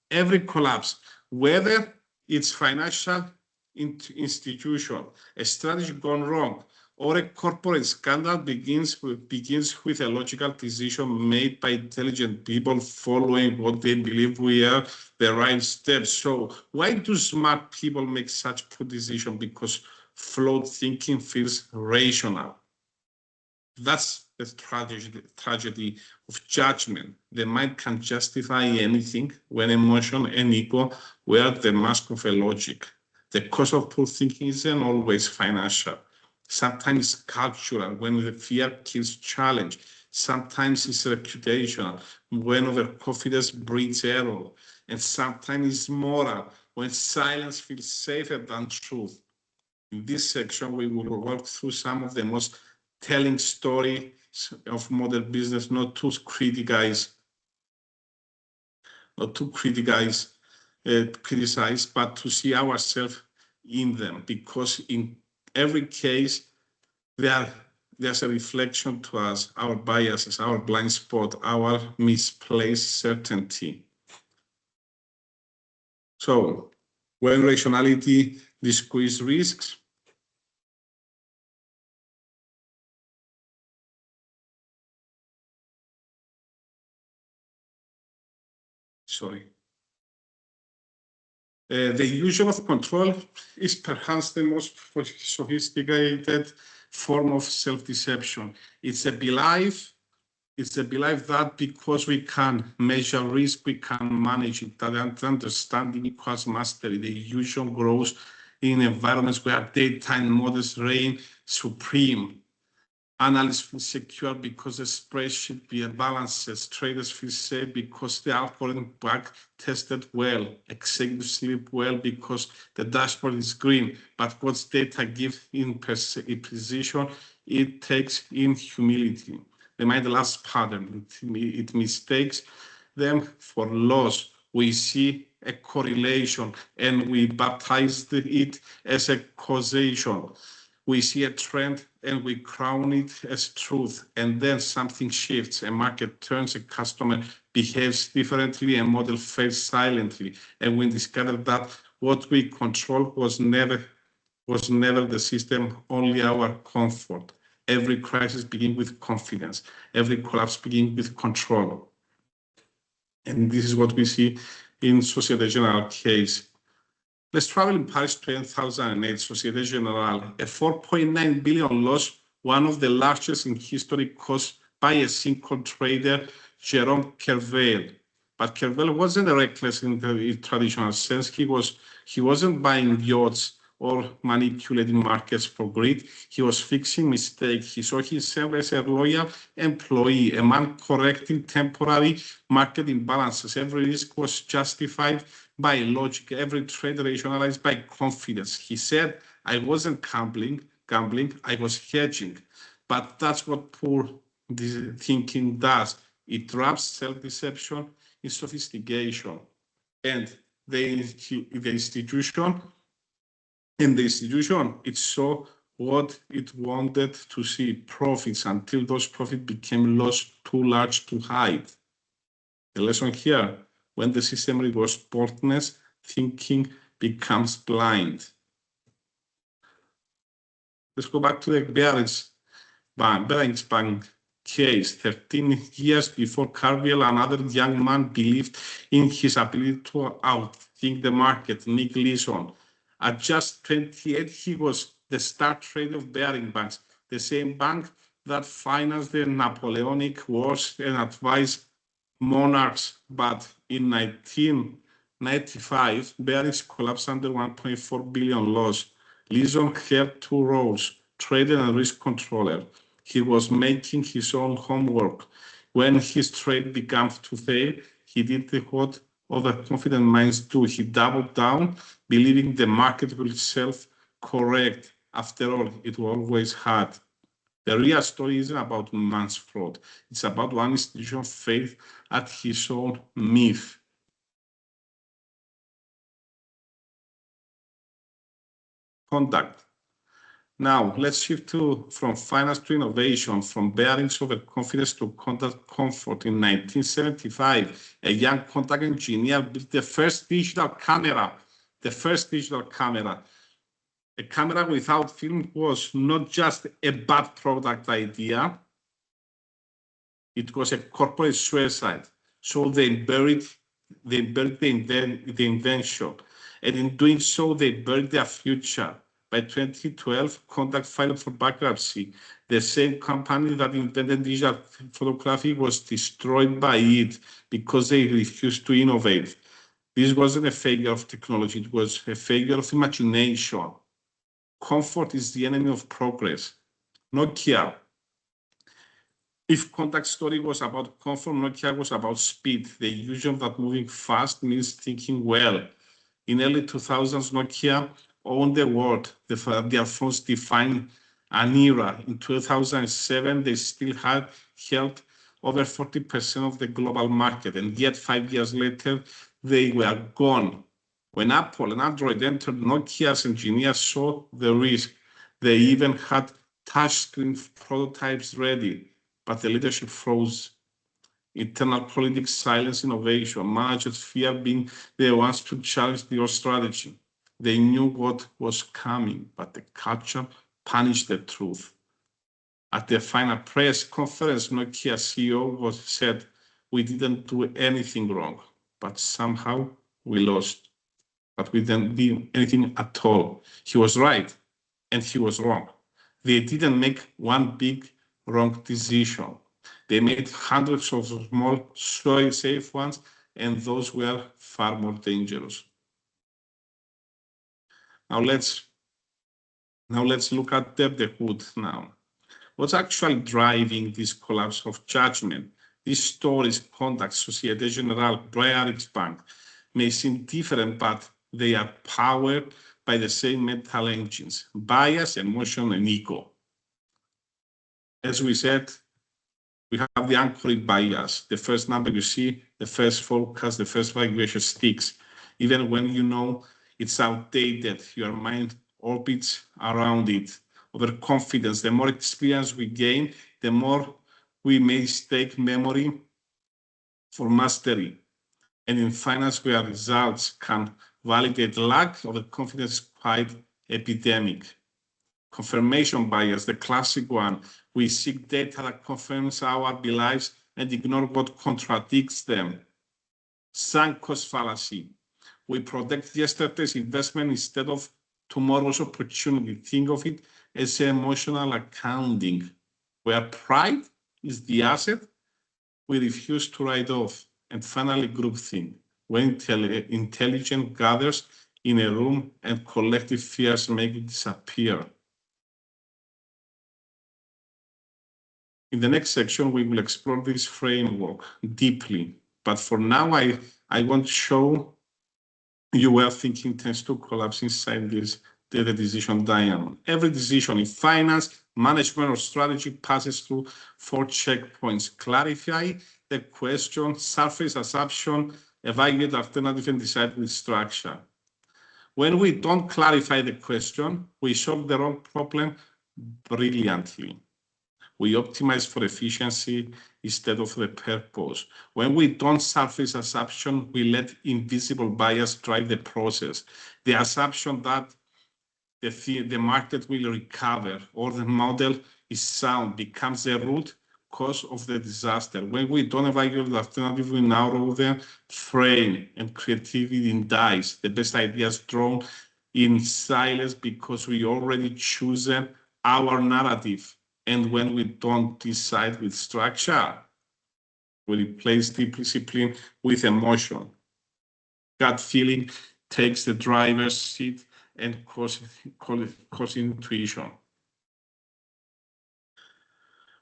Every collapse, whether it's financial institution, a strategy gone wrong, or a corporate scandal begins with a logical decision made by intelligent people following what they believe were the right steps. So why do smart people make such poor decisions? Because flawed thinking feels rational. That's the tragedy of judgment. The mind can justify anything when emotion and ego wear the mask of a logic. The cost of poor thinking isn't always financial. Sometimes it's cultural, when the fear kills challenge. Sometimes it's reputational, when overconfidence breeds error. And sometimes it's moral, when silence feels safer than truth. In this section, we will walk through some of the most telling stories of modern business, not to criticize, but to see ourselves in them, because in every case, they are there's a reflection to us, our biases, our blind spot, our misplaced certainty. So when rationality disguises risks, the illusion of control is perhaps the most sophisticated form of self-deception. It's a belief that because we can measure risk, we can manage it, that understanding equals mastery. The illusion grows in environments where data and models reign supreme. Analysts feel secure because the spreadsheet balances. Traders feel safe because the algorithm back tested well. Executives sleep well because the dashboard is green. But what's data gives in precision, it takes in humility. The mind last pattern, it mistakes them for loss. We see a correlation and we baptize it as a causation. We see a trend and we crown it as truth, and then something shifts, a market turns, a customer behaves differently, a model fails silently, and we discover that what we control was never the system, only our comfort. Every crisis begins with confidence. Every collapse begins with control. And this is what we see in Société Générale case. Let's travel in Paris 2008, Société Générale, a 4.9 billion loss, one of the largest in history, caused by a single trader, Jérôme Kervel. But Kervel wasn't reckless in the traditional sense. He wasn't buying yachts or manipulating markets for greed. He was fixing mistakes. He saw himself as a loyal employee, a man correcting temporary market imbalances. Every risk was justified by logic, every trade rationalized by confidence. He said, I wasn't gambling, I was hedging. But that's what poor thinking does. It wraps self-deception in sophistication. And the institution, it saw what it wanted to see, profits, until those profits became loss too large to hide. The lesson here, when the system rewards boldness, thinking becomes blind. Let's go back to the Barings Bank case. 13 years before Carville, another young man believed in his ability to outthink the market, Nick Leeson. At just 28, he was the star trader of Baring Banks, the same bank that financed the Napoleonic Wars and advised monarchs. But in 1995, Barings collapsed under 1.4 billion loss. Leeson held two roles, trader and risk controller. He was making his own homework. When his trade began to fail, he did what overconfident minds do. He doubled down, believing the market will self-correct. After all, it always had. The real story isn't about man's fraud. It's about one institution's faith at his own myth. Conduct. Now, let's shift from finance to innovation, from Barings overconfidence to conduct comfort. In 1975, a young contact engineer built the first digital camera. A camera without film was not just a bad product idea, it was a corporate suicide. So they buried the invention. And in doing so, they buried their future. By 2012, Kodak filed for bankruptcy. The same company that invented digital photography was destroyed by it because they refused to innovate. This wasn't a failure of technology, it was a failure of imagination. Comfort is the enemy of progress. Nokia. If Kodak story was about comfort, Nokia was about speed. The illusion that moving fast means thinking well. In early 2000s, Nokia owned the world. Their phones defined an era. In 2007, they still had held over 40% of the global market, and yet 5 years later, they were gone. When Apple and Android entered, Nokia's engineers saw the risk. They even had touchscreen prototypes ready, but the leadership froze. Internal politics silence innovation. Managers fear being the ones to challenge your strategy. They knew what was coming, but the culture punished the truth. At the final press conference, Nokia CEO said, "We didn't do anything wrong, but somehow we lost. But we didn't do anything at all." He was right, and he was wrong. They didn't make one big wrong decision. They made hundreds of small, safe ones, and those were far more dangerous. Now let's look at the hood now. What's actually driving this collapse of judgment? These stories, conduct, Societe Generale, Brearix Bank may seem different, but they are powered by the same mental engines: bias, emotion, and ego. As we said, we have the anchoring bias. The first number you see, the first forecast, the first valuation sticks. Even when you know it's outdated, your mind orbits around it. Overconfidence, the more experience we gain, the more we mistake memory for mastery. And in finance, where results can validate lack, overconfidence is quite epidemic. Confirmation bias, the classic one. We seek data that confirms our beliefs and ignore what contradicts them. Sunk cost fallacy. We protect yesterday's investment instead of tomorrow's opportunity. Think of it as emotional accounting, where pride is the asset we refuse to write off. And finally, groupthink, when intelligence gathers in a room and collective fears make it disappear. In the next section, we will explore this framework deeply. But for now, I want to show you where thinking tends to collapse inside this data decision diamond. Every decision in finance, management, or strategy passes through 4 checkpoints: clarify the question, surface assumption, evaluate alternative, and decide with structure. When we don't clarify the question, we solve the wrong problem brilliantly. We optimize for efficiency instead of the purpose. When we don't surface assumption, we let invisible bias drive the process. The assumption that the market will recover or the model is sound becomes the root cause of the disaster. When we don't evaluate the alternative, we narrow the frame and creativity dies. The best ideas drawn in silence because we already chosen our narrative. And when we don't decide with structure, we replace discipline with emotion. Gut feeling takes the driver's seat and causes intuition.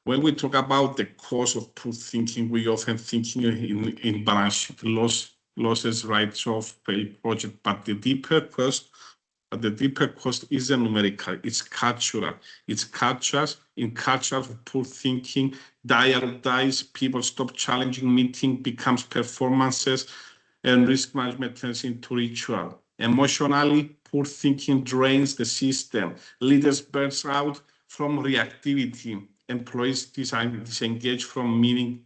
When we talk about the cause of poor thinking, we often think in balance sheet, losses, write-off, failed project, but the deeper cost isn't numerical, it's cultural. It's cultures. In culture of poor thinking, dialogue dies, people stop challenging, meeting becomes performances, and risk management turns into ritual. Emotionally, poor thinking drains the system. Leaders burn out from reactivity. Employees disengage from meaning.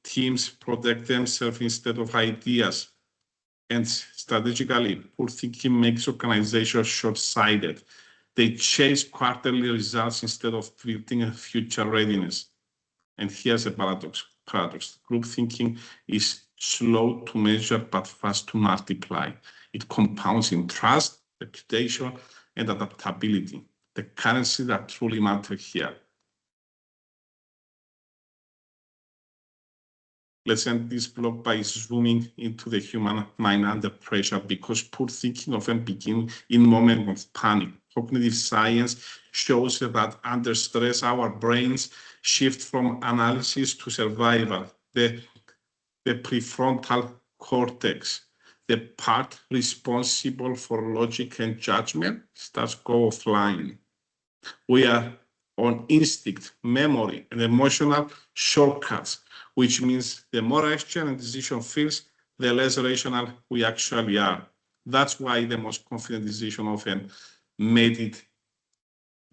Teams protect themselves instead of ideas. And strategically, poor thinking makes organizations short-sighted. They chase quarterly results instead of building a future readiness. And here's a paradox. Group thinking is slow to measure but fast to multiply. It compounds in trust, reputation, and adaptability, the currency that truly matter here. Let's end this blog by zooming into the human mind under pressure, because poor thinking often begins in moments of panic. Cognitive science shows that under stress, our brains shift from analysis to survival. The prefrontal cortex, the part responsible for logic and judgment, starts go offline. We are on instinct, memory, and emotional shortcuts, which means the more action and decision feels, the less rational we actually are. That's why the most confident decision often made it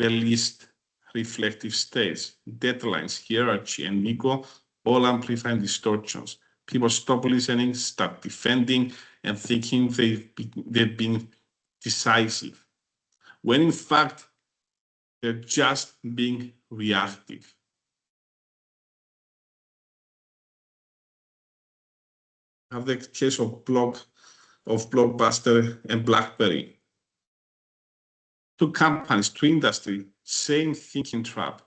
the least reflective states, deadlines, hierarchy, and ego all amplify distortions. People stop listening, start defending, and thinking they've been decisive, when in fact, they're just being reactive. I have the case of Blockbuster and BlackBerry. Two companies, two industries, same thinking trap.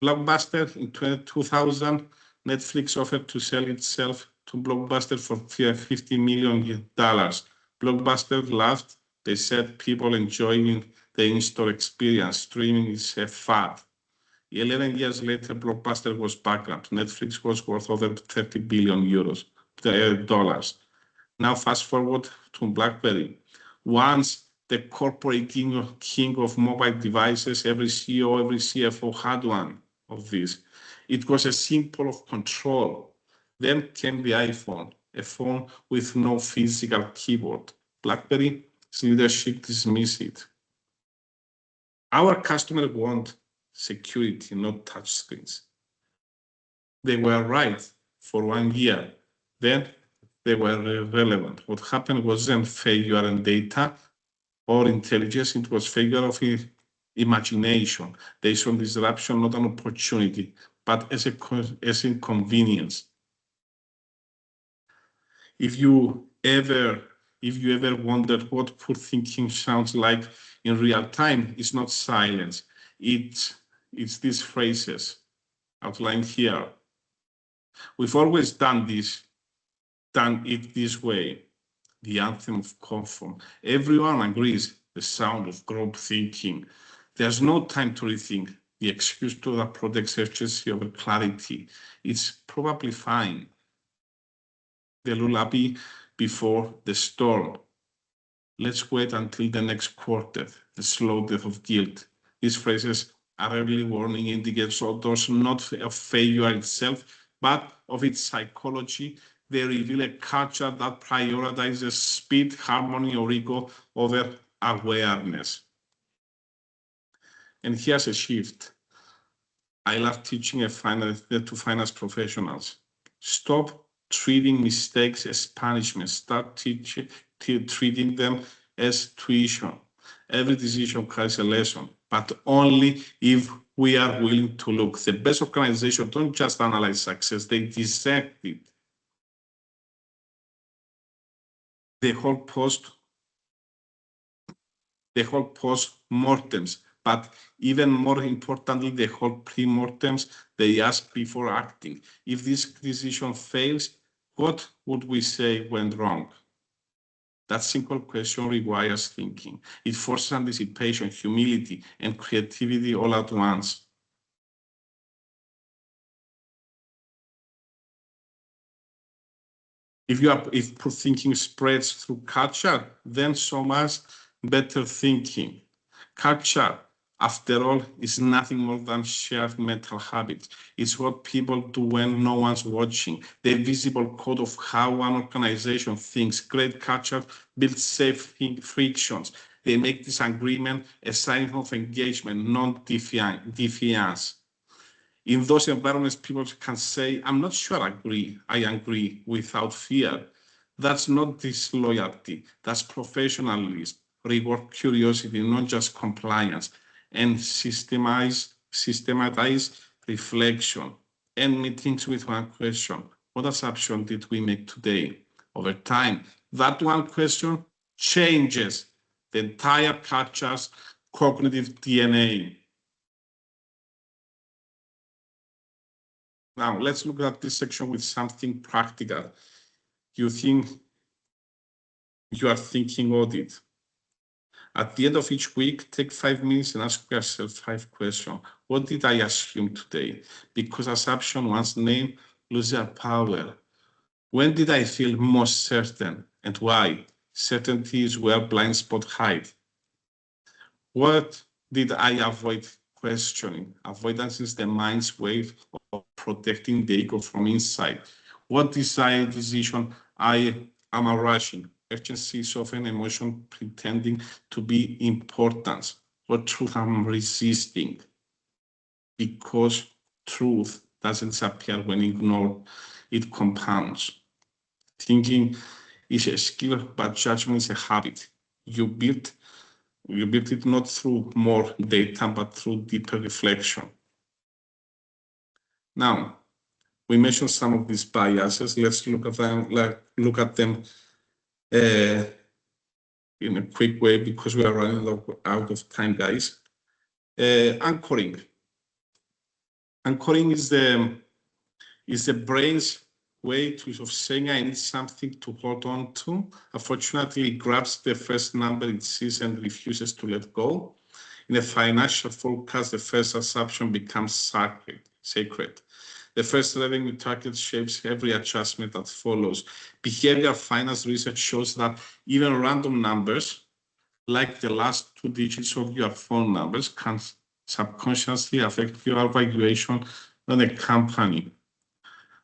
Blockbuster in 2000, Netflix offered to sell itself to Blockbuster for $50 million. Blockbuster laughed. They said people enjoying the in-store experience. Streaming is a fad. 11 years later, Blockbuster was bankrupt. Netflix was worth over 30 billion dollars. Now fast forward to BlackBerry. Once the corporate king of mobile devices, every CEO, every CFO had one of these. It was a symbol of control. Then came the iPhone, a phone with no physical keyboard. BlackBerry's leadership dismissed it. Our customers want security, not touchscreens. They were right for 1 year. Then they were irrelevant. What happened wasn't failure in data or intelligence, it was failure of imagination. They saw disruption not an opportunity, but as inconvenience. If you ever wondered what poor thinking sounds like in real time, it's not silence. It's these phrases outlined here. We've always done it this way. The anthem of comfort. Everyone agrees the sound of group thinking. There's no time to rethink. The excuse to that protects urgency over clarity. It's probably fine. The lullaby before the storm. Let's wait until the next quarter. The slow death of guilt. These phrases are early warning indicators not of failure itself, but of its psychology. They reveal a culture that prioritizes speed, harmony, or ego over awareness. And here's a shift. I love teaching to finance professionals. Stop treating mistakes as punishment. Start treating them as tuition. Every decision carries a lesson, but only if we are willing to look. The best organizations don't just analyze success, they dissect it. The whole post-mortems, but even more importantly, the whole pre-mortems, they ask before acting. If this decision fails, what would we say went wrong? That simple question requires thinking. It forces anticipation, humility, and creativity all at once. If poor thinking spreads through culture, then so much better thinking. Culture, after all, is nothing more than shared mental habits. It's what people do when no one's watching. The visible code of how one organization thinks. Great culture builds safe frictions. They make disagreement a sign of engagement, not defiance. In those environments, people can say, I'm not sure I agree without fear. That's not disloyalty, that's professionalism. Reward curiosity, not just compliance, and systematize reflection. End meetings with one question. What assumption did we make today? Over time, that one question changes the entire culture's cognitive DNA. Now, let's look at this section with something practical. You think you are thinking audit. At the end of each week, take 5 minutes and ask yourself 5 questions. What did I assume today? Because assumption once named loses their power. When did I feel most certain and why? Certainty is where blind spots hide. What did I avoid questioning? Avoidance is the mind's way of protecting the ego from inside. What desired decision am I rushing? Urgency is often emotion pretending to be importance. or truth I'm resisting? Because truth doesn't disappear when ignored, it compounds. Thinking is a skill, but judgment is a habit. You build it not through more data, but through deeper reflection. Now, we mentioned some of these biases. Let's look at them in a quick way because we are running out of time, guys. Anchoring. Anchoring is the brain's way of saying I need something to hold on to. Unfortunately, it grabs the first number it sees and refuses to let go. In a financial forecast, the first assumption becomes sacred. The first revenue target shapes every adjustment that follows. Behavioral finance research shows that even random numbers, like the last 2 digits of your phone numbers, can subconsciously affect your valuation on a company.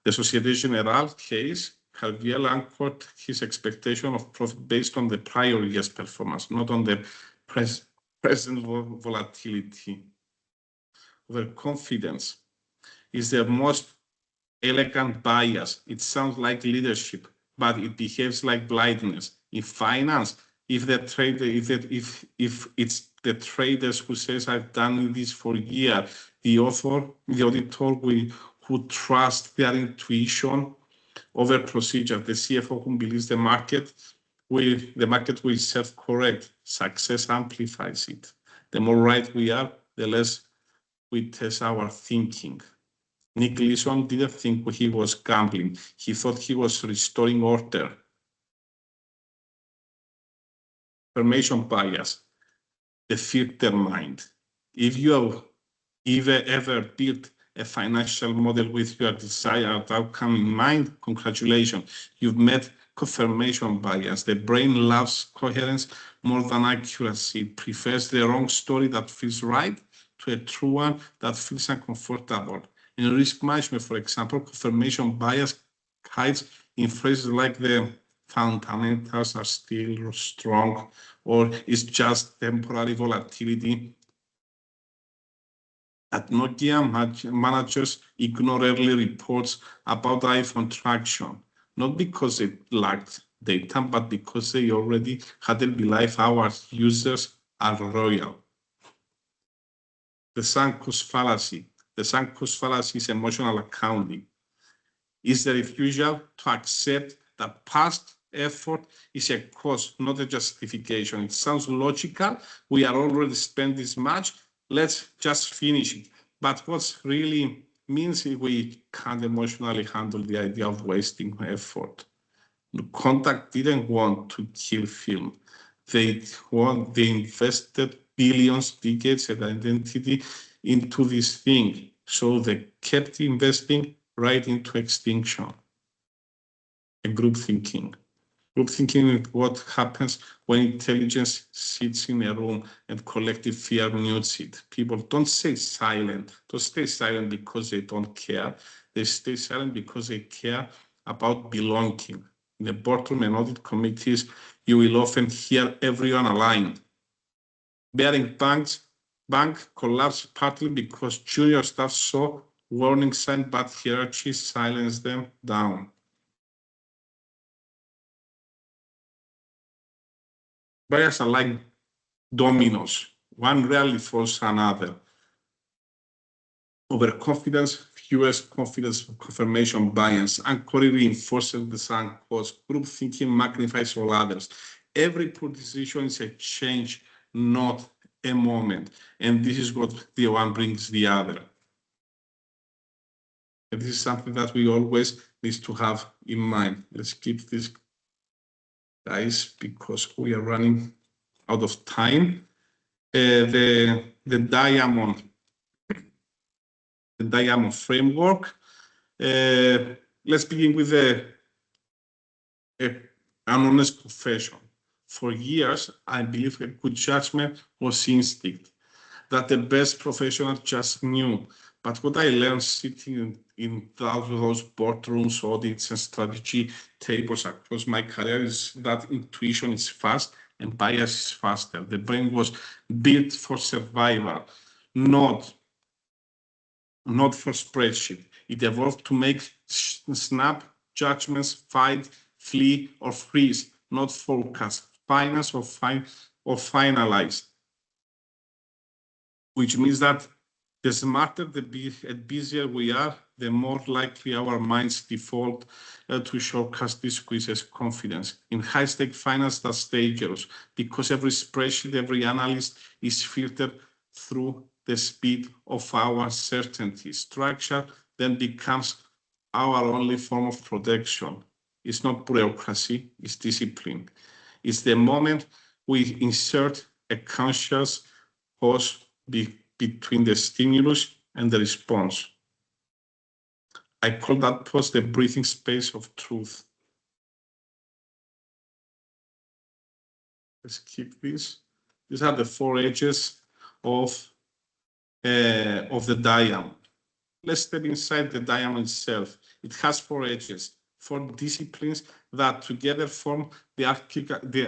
The Société Générale case, Carviel anchored his expectation of profit based on the prior year's performance, not on the present volatility. Overconfidence is the most elegant bias. It sounds like leadership, but it behaves like blindness. In finance, if it's the traders who says I've done this for years, the auditor who trusts their intuition over procedure, the CFO who believes the market will self-correct. Success amplifies it. The more right we are, the less we test our thinking. Nick Leeson didn't think he was gambling. He thought he was restoring order. Confirmation bias, the filter mind. If you have ever built a financial model with your desired outcome in mind, congratulations, you've met confirmation bias. The brain loves coherence more than accuracy. It prefers the wrong story that feels right to a true one that feels uncomfortable. In risk management, for example, confirmation bias hides in phrases like the fundamentals are still strong or it's just temporary volatility. At Nokia, managers ignore early reports about iPhone traction, not because they lacked data, but because they already had a belief our users are loyal. The sunk cost fallacy. The sunk cost fallacy is emotional accounting. It's the refusal to accept that past effort is a cost, not a justification. It sounds logical. We are already spent this much. Let's just finish it. But what's really means we can't emotionally handle the idea of wasting effort. Contact didn't want to kill film. They invested billions, decades, and identity into this thing. So they kept investing right into extinction. And group thinking. Group thinking is what happens when intelligence sits in a room and collective fear mutes it. People don't stay silent. Don't stay silent because they don't care. They stay silent because they care about belonging. In the boardroom and audit committees, you will often hear everyone aligned. Bearing bank collapsed partly because junior staff saw warning signs, but hierarchy silenced them down. Bias are like dominoes. One rarely falls another. Overconfidence fuels confidence confirmation bias. Anchoring reinforces the sunk cost. Group thinking magnifies all others. Every poor decision is a change, not a moment. And this is what the one brings the other. And this is something that we always need to have in mind. Let's keep this, guys, because we are running out of time. The diamond framework. Let's begin with an honest confession. For years, I believed a good judgment was instinct, that the best professional just knew But what I learned sitting in those boardrooms, audits, and strategy tables across my career is that intuition is fast and bias is faster. The brain was built for survival, not for spreadsheet. It evolved to make snap judgments, fight, flee, or freeze, not forecast, finance, or finalize. Which means that the smarter and busier we are, the more likely our minds default to shortcut squeezes confidence. In high-stake finance, that's dangerous because every spreadsheet, every analyst is filtered through the speed of our certainty. Structure then becomes our only form of protection. It's not bureaucracy, it's discipline. It's the moment we insert a conscious pause between the stimulus and the response. I call that pause the breathing space of truth. Let's keep this. These are the 4 edges of the diamond. Let's step inside the diamond itself. It has 4 edges, 4 disciplines that together form the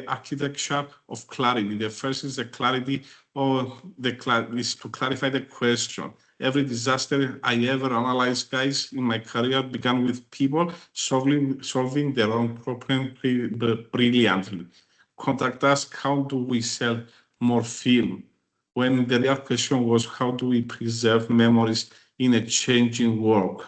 architecture of clarity. The first is the clarity is to clarify the question. Every disaster I ever analyzed, guys, in my career began with people solving their own problem brilliantly. Contact us, how do we sell more film? When the real question was, how do we preserve memories in a changing world?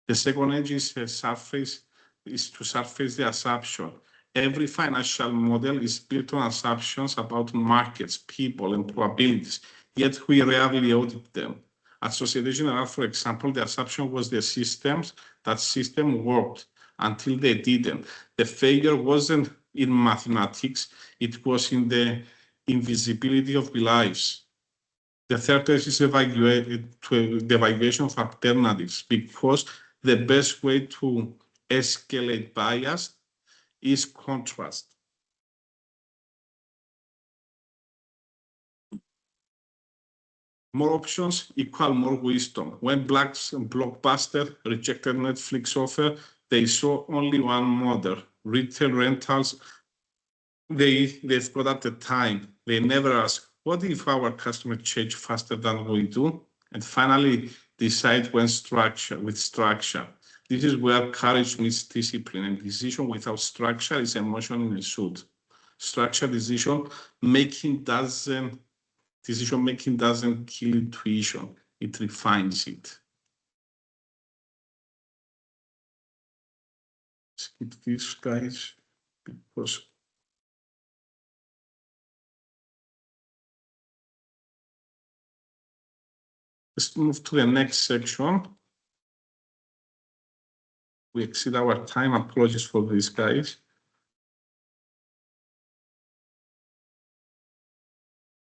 The second edge is to surface the assumption. Every financial model is built on assumptions about markets, people, and probabilities, yet we rarely audit them. At Societe Generale, for example, the assumption was that system worked until they didn't. The failure wasn't in mathematics, it was in the invisibility of lives. The third edge is the evaluation of alternatives, because the best way to escalate bias is contrast. More options equal more wisdom. When Blockbuster rejected Netflix offer, they saw only one model, retail rentals. They've got at the time. They never ask, what if our customers change faster than we do? And finally, decide with structure. This is where courage meets discipline, and decision without structure is emotion in a suit. Structured decision making doesn't kill intuition, it refines it. Skip this, guys, because let's move to the next section. We exceed our time. Apologies for this, guys.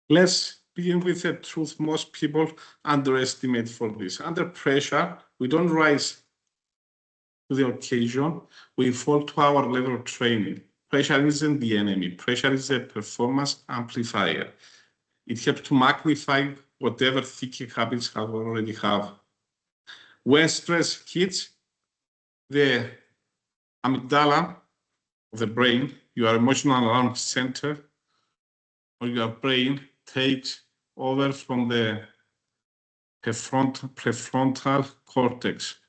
Let's begin with the truth most people underestimate for this. Under pressure, we don't rise to the occasion, we fall to our level of training. Pressure isn't the enemy. Pressure is a performance amplifier. It helps to magnify whatever thinking habits we already have. When stress hits, the amygdala of the brain, your emotional alarm center, or your brain takes over from the prefrontal cortex,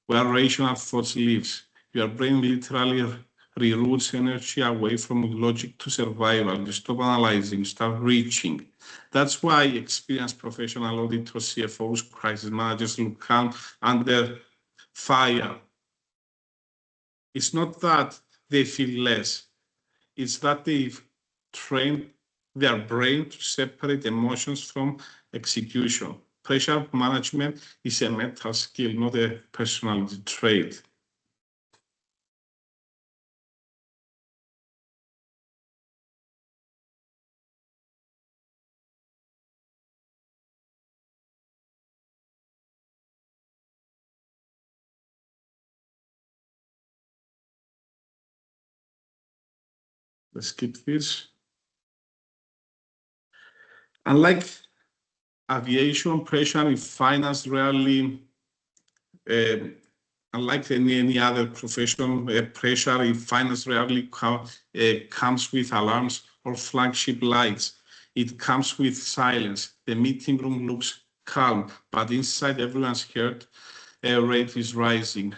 where rational thoughts lives. Your brain literally reroutes energy away from logic to survival. You stop analyzing, you start reaching. That's why experienced professional auditors, CFOs, crisis managers look calm under fire. It's not that they feel less, it's that they've trained their brain to separate emotions from execution. Pressure management is a mental skill, not a personality trait. Let's skip this. Unlike Aviation, pressure in finance rarely, unlike any other profession, pressure in finance rarely comes with alarms or flagship lights. It comes with silence. The meeting room looks calm, but inside everyone's heart rate is rising.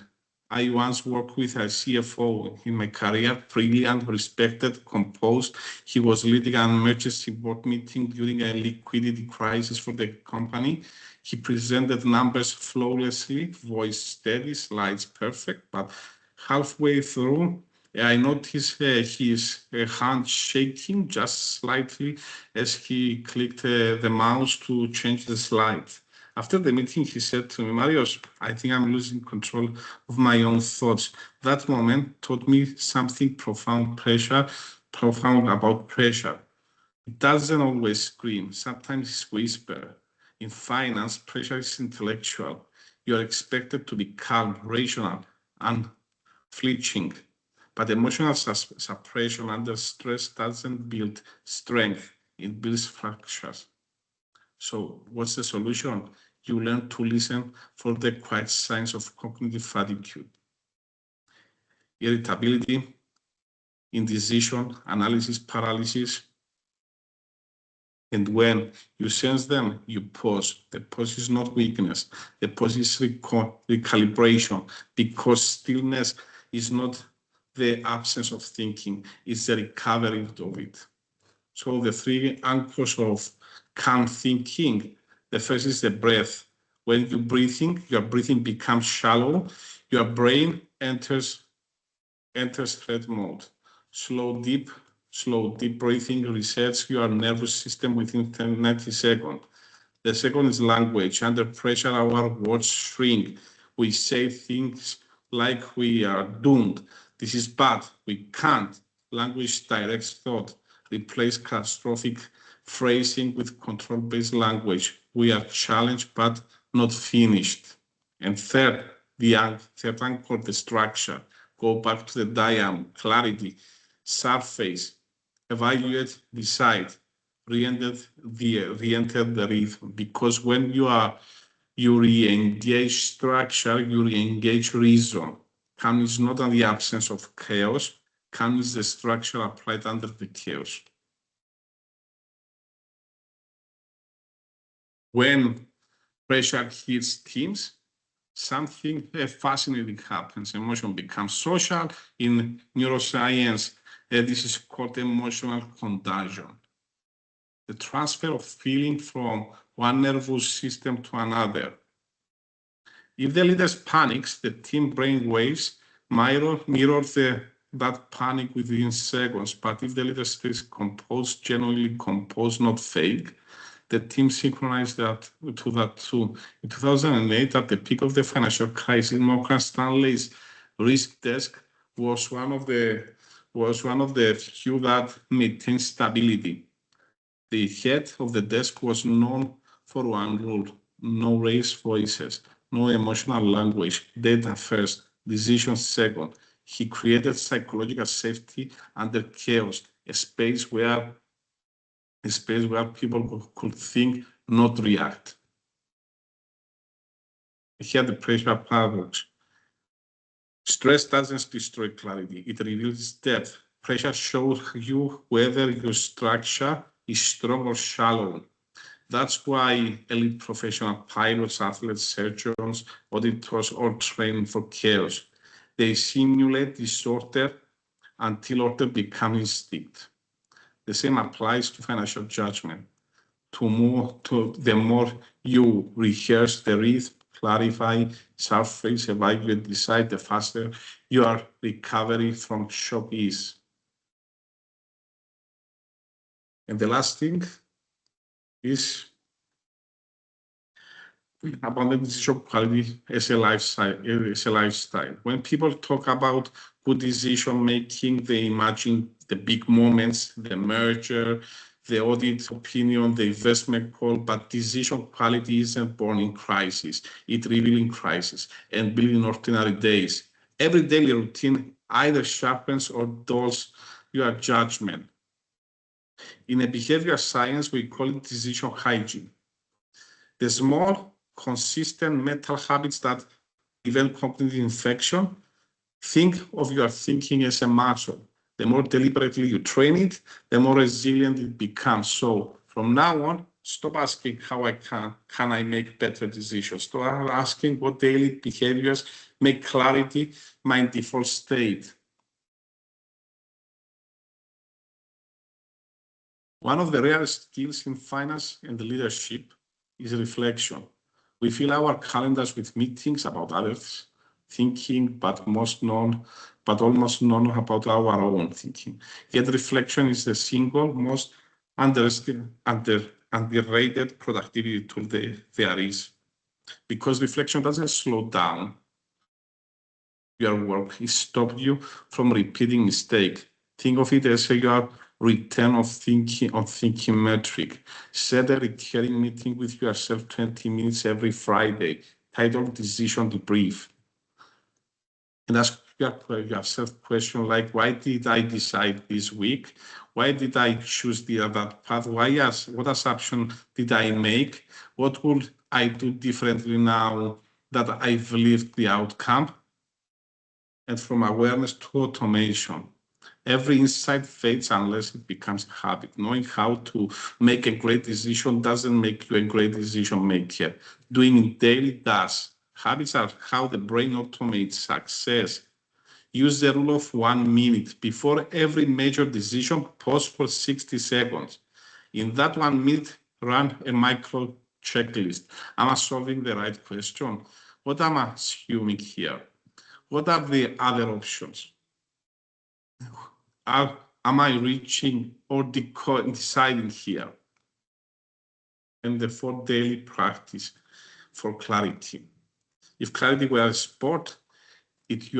I once worked with a CFO in my career, brilliant, respected, composed. He was leading an emergency board meeting during a liquidity crisis for the company. He presented numbers flawlessly, voice steady, slides perfect, but halfway through, I noticed his hand shaking just slightly as he clicked the mouse to change the slide. After the meeting, he said to me, Marios, I think I'm losing control of my own thoughts. That moment taught me something profound about pressure. It doesn't always scream, sometimes it's whisper. In finance, pressure is intellectual. You are expected to be calm, rational, and flinching. But emotional suppression under stress doesn't build strength, it builds fractures. So what's the solution? You learn to listen for the quiet signs of cognitive fatigue, irritability, indecision, analysis paralysis. And when you sense them, you pause. The pause is not weakness. The pause is recalibration, because stillness is not the absence of thinking, it's the recovery of it. So the three anchors of calm thinking. The first is the breath. When you're breathing, your breathing becomes shallow. Your brain enters threat mode. Slow, deep breathing resets your nervous system within 90 seconds. The second is language. Under pressure, our words shrink. We say things like we are doomed. This is bad. We can't. Language directs thought. Replace catastrophic phrasing with control-based language. We are challenged but not finished. And third, third anchor, the structure. Go back to the diagram, clarity, surface, evaluate, decide, re-enter the rhythm. Because when you re-engage structure, you re-engage reason. Calm is not the absence of chaos. Calm is the structure applied under the chaos. When pressure hits teams, something fascinating happens. Emotion becomes social. In neuroscience, this is called emotional contagion. The transfer of feeling from one nervous system to another. If the leader panics, the team brain waves mirror that panic within seconds. But if the leader stays composed, genuinely composed, not fake, the team synchronized to that too. In 2008, at the peak of the financial crisis, Morgan Stanley's risk desk was one of the few that maintained stability. The head of the desk was known for one rule: no raised voices, no emotional language, data first, decisions second. He created psychological safety under chaos, a space where people could think, not react. Here, the pressure paradox. Stress doesn't destroy clarity, it reveals depth. Pressure shows you whether your structure is strong or shallow. That's why elite professional pilots, athletes, surgeons, auditors all train for chaos. They simulate disorder until order becomes instinct. The same applies to financial judgment. The more you rehearse the rhythm, clarify, surface, evaluate, decide, the faster your recovery from shock is. And the last thing is abundant decision quality as a lifestyle. When people talk about good decision making, they imagine the big moments, the merger, the audit opinion, the investment call, but decision quality isn't born in crisis. It's revealed in crisis and built in ordinary days. Every daily routine either sharpens or dulls your judgment. In a behavioral science, we call it decision hygiene. The small, consistent mental habits that prevent cognitive infection. Think of your thinking as a muscle. The more deliberately you train it, the more resilient it becomes. So from now on, stop asking how can I make better decisions. Start asking what daily behaviors make clarity my default state. One of the rarest skills in finance and leadership is reflection. We fill our calendars with meetings about others' thinking, but almost none about our own thinking. Yet reflection is the single most underrated productivity tool there is. Because reflection doesn't slow down your work, it stops you from repeating mistakes. Think of it as your return on thinking metric. Set a recurring meeting with yourself 20 minutes every Friday, titled Decision Debrief. And ask yourself questions like, why did I decide this week? Why did I choose that path? What assumption did I make? What would I do differently now that I've lived the outcome? And from awareness to automation. Every insight fades unless it becomes a habit. Knowing how to make a great decision doesn't make you a great decision maker. Doing it daily does. Habits are how the brain automates success. Use the rule of 1 minute. Before every major decision, pause for 60 seconds. In that 1 minute, run a micro checklist. Am I solving the right question? What am I assuming here? What are the other options? Am I reaching or deciding here? And the 4 daily practice for clarity. If clarity were a sport, it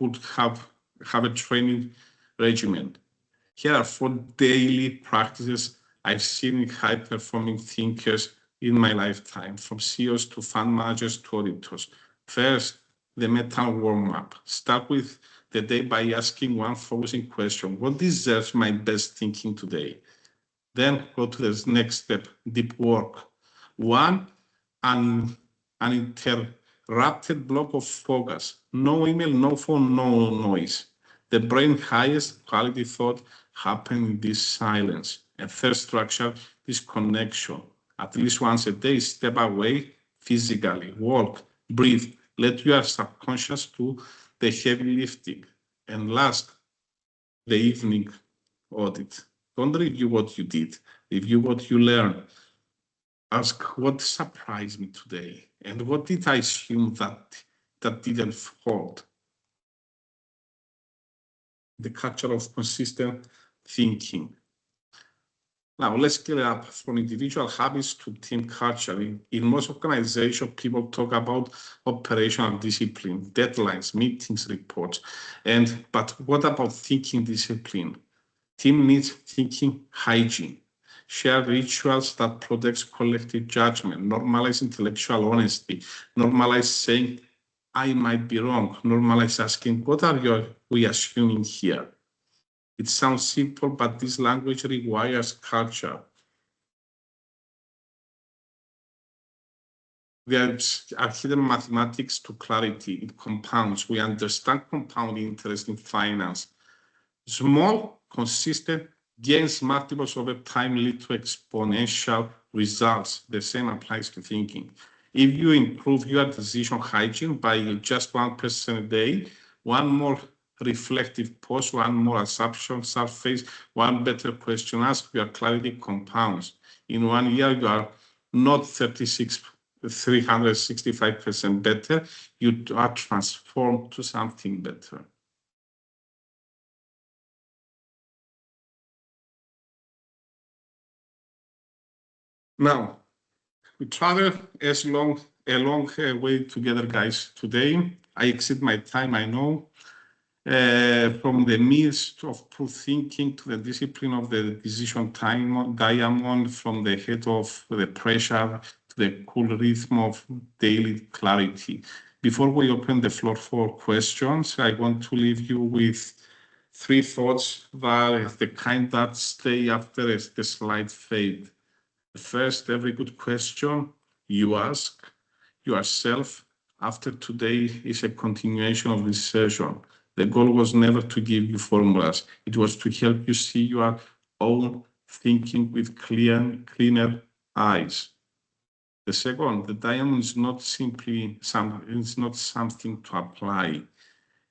would have a training regimen. Here are 4 daily practices I've seen in high-performing thinkers in my lifetime, from CEOs to fund managers to auditors. First, the mental warm-up. Start with the day by asking one focusing question. What deserves my best thinking today? Then go to the next step, deep work. One, an uninterrupted block of focus. No email, no phone, no noise. The brain's highest quality thought happens in this silence. And third structure is connection. At least once a day, step away physically, walk, breathe, let your subconscious do the heavy lifting. And last, the evening audit. Don't review what you did, review what you learned. Ask what surprised me today and what did I assume that didn't hold. The culture of consistent thinking. Now, let's clear up from individual habits to team culture. In most organizations, people talk about operational discipline, deadlines, meetings, reports. But what about thinking discipline? Team needs thinking hygiene. Share rituals that protects collective judgment, normalize intellectual honesty, normalize saying, I might be wrong, normalize asking, what are we assuming here? It sounds simple, but this language requires culture. There are hidden mathematics to clarity. It compounds. We understand compound interest in finance. Small, consistent gains multiples over time lead to exponential results. The same applies to thinking. If you improve your decision hygiene by just 1% a day, one more reflective pause, one more assumption surface, one better question asked, your clarity compounds. In 1 year, you are not 365% better, you are transformed to something better. Now, we travel a long way together, guys. Today, I exceed my time, I know. From the midst of true thinking to the discipline of the decision time diamond, from the head of the pressure to the cool rhythm of daily clarity. Before we open the floor for questions, I want to leave you with 3 thoughts that the kind that stay after the slide fade. First, every good question you ask yourself after today is a continuation of this session. The goal was never to give you formulas. It was to help you see your own thinking with cleaner eyes. The second, the diamond is not simply it's not something to apply.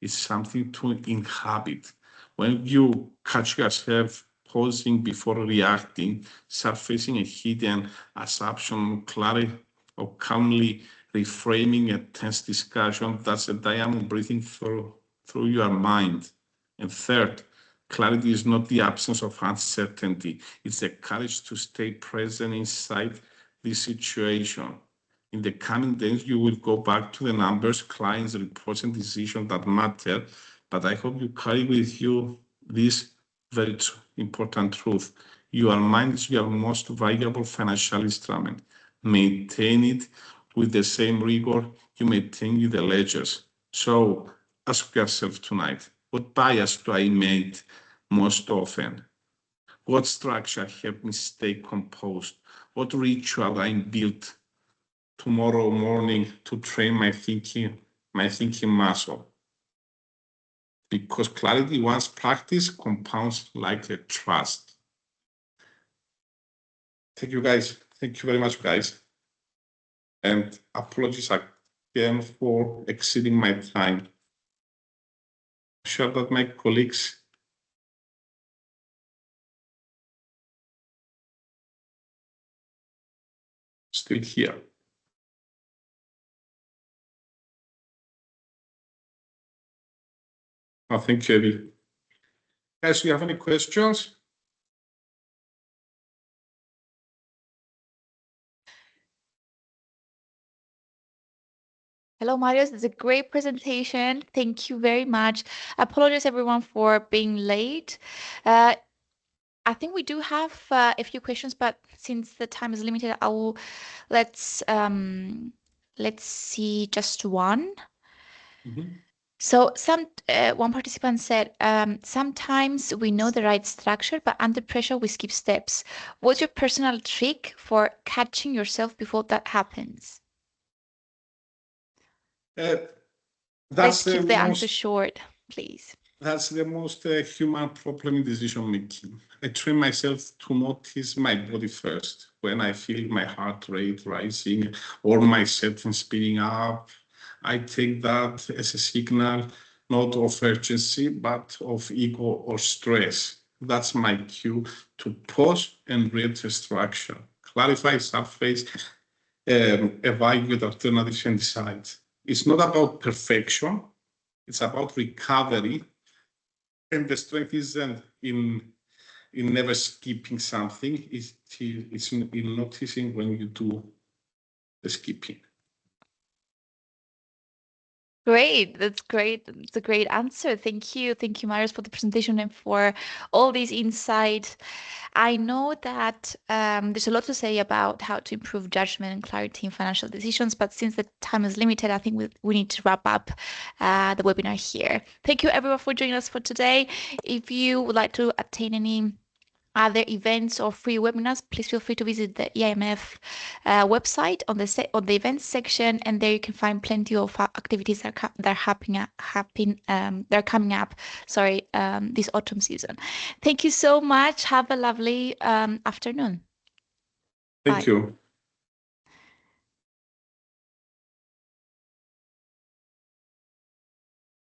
It's something to inhabit. When you catch yourself pausing before reacting, surfacing a hidden assumption, clarity, or calmly reframing a tense discussion, that's a diamond breathing through your mind. And third, clarity is not the absence of uncertainty. It's the courage to stay present inside this situation. In the coming days, you will go back to the numbers, clients, reports, and decisions that matter. But I hope you carry with you this very important truth. Your mind is your most valuable financial instrument. Maintain it with the same rigor you maintain with the ledgers. So ask yourself tonight, what bias do I make most often? What structure helped me stay composed? What ritual I built tomorrow morning to train my thinking muscle? Because clarity once practiced compounds like a trust. Thank you, guys. Thank you very much, guys. And apologies again for exceeding my time. I'm sure that my colleagues still here. Oh, thank you, Eddie. Guys, do you have any questions? Hello, Marius. It's a great presentation. Thank you very much. I apologize, everyone, for being late. I think we do have a few questions, but since the time is limited, let's see just one. So one participant said, sometimes we know the right structure, but under pressure we skip steps. What's your personal trick for catching yourself before that happens? Let's keep the answer short, please. That's the most human problem in decision making. I train myself to notice my body first. When I feel my heart rate rising or my settings speeding up, I take that as a signal not of urgency, but of ego or stress. That's my cue to pause and reenter structure, clarify, surface, evaluate alternatives and decide. It's not about perfection. It's about recovery. And the strength isn't in never skipping something. It's in noticing when you do the skipping. Great. That's great. It's a great answer. Thank you. Thank you, Marius, for the presentation and for all these insights. I know that there's a lot to say about how to improve judgment and clarity in financial decisions, but since the time is limited, I think we need to wrap up the webinar here. Thank you, everyone, for joining us for today. If you would like to attain any other events or free webinars, please feel free to visit the EIMF website on the events section, and there you can find plenty of activities that are coming up. This autumn season. Thank you so much. Have a lovely afternoon. Thank you.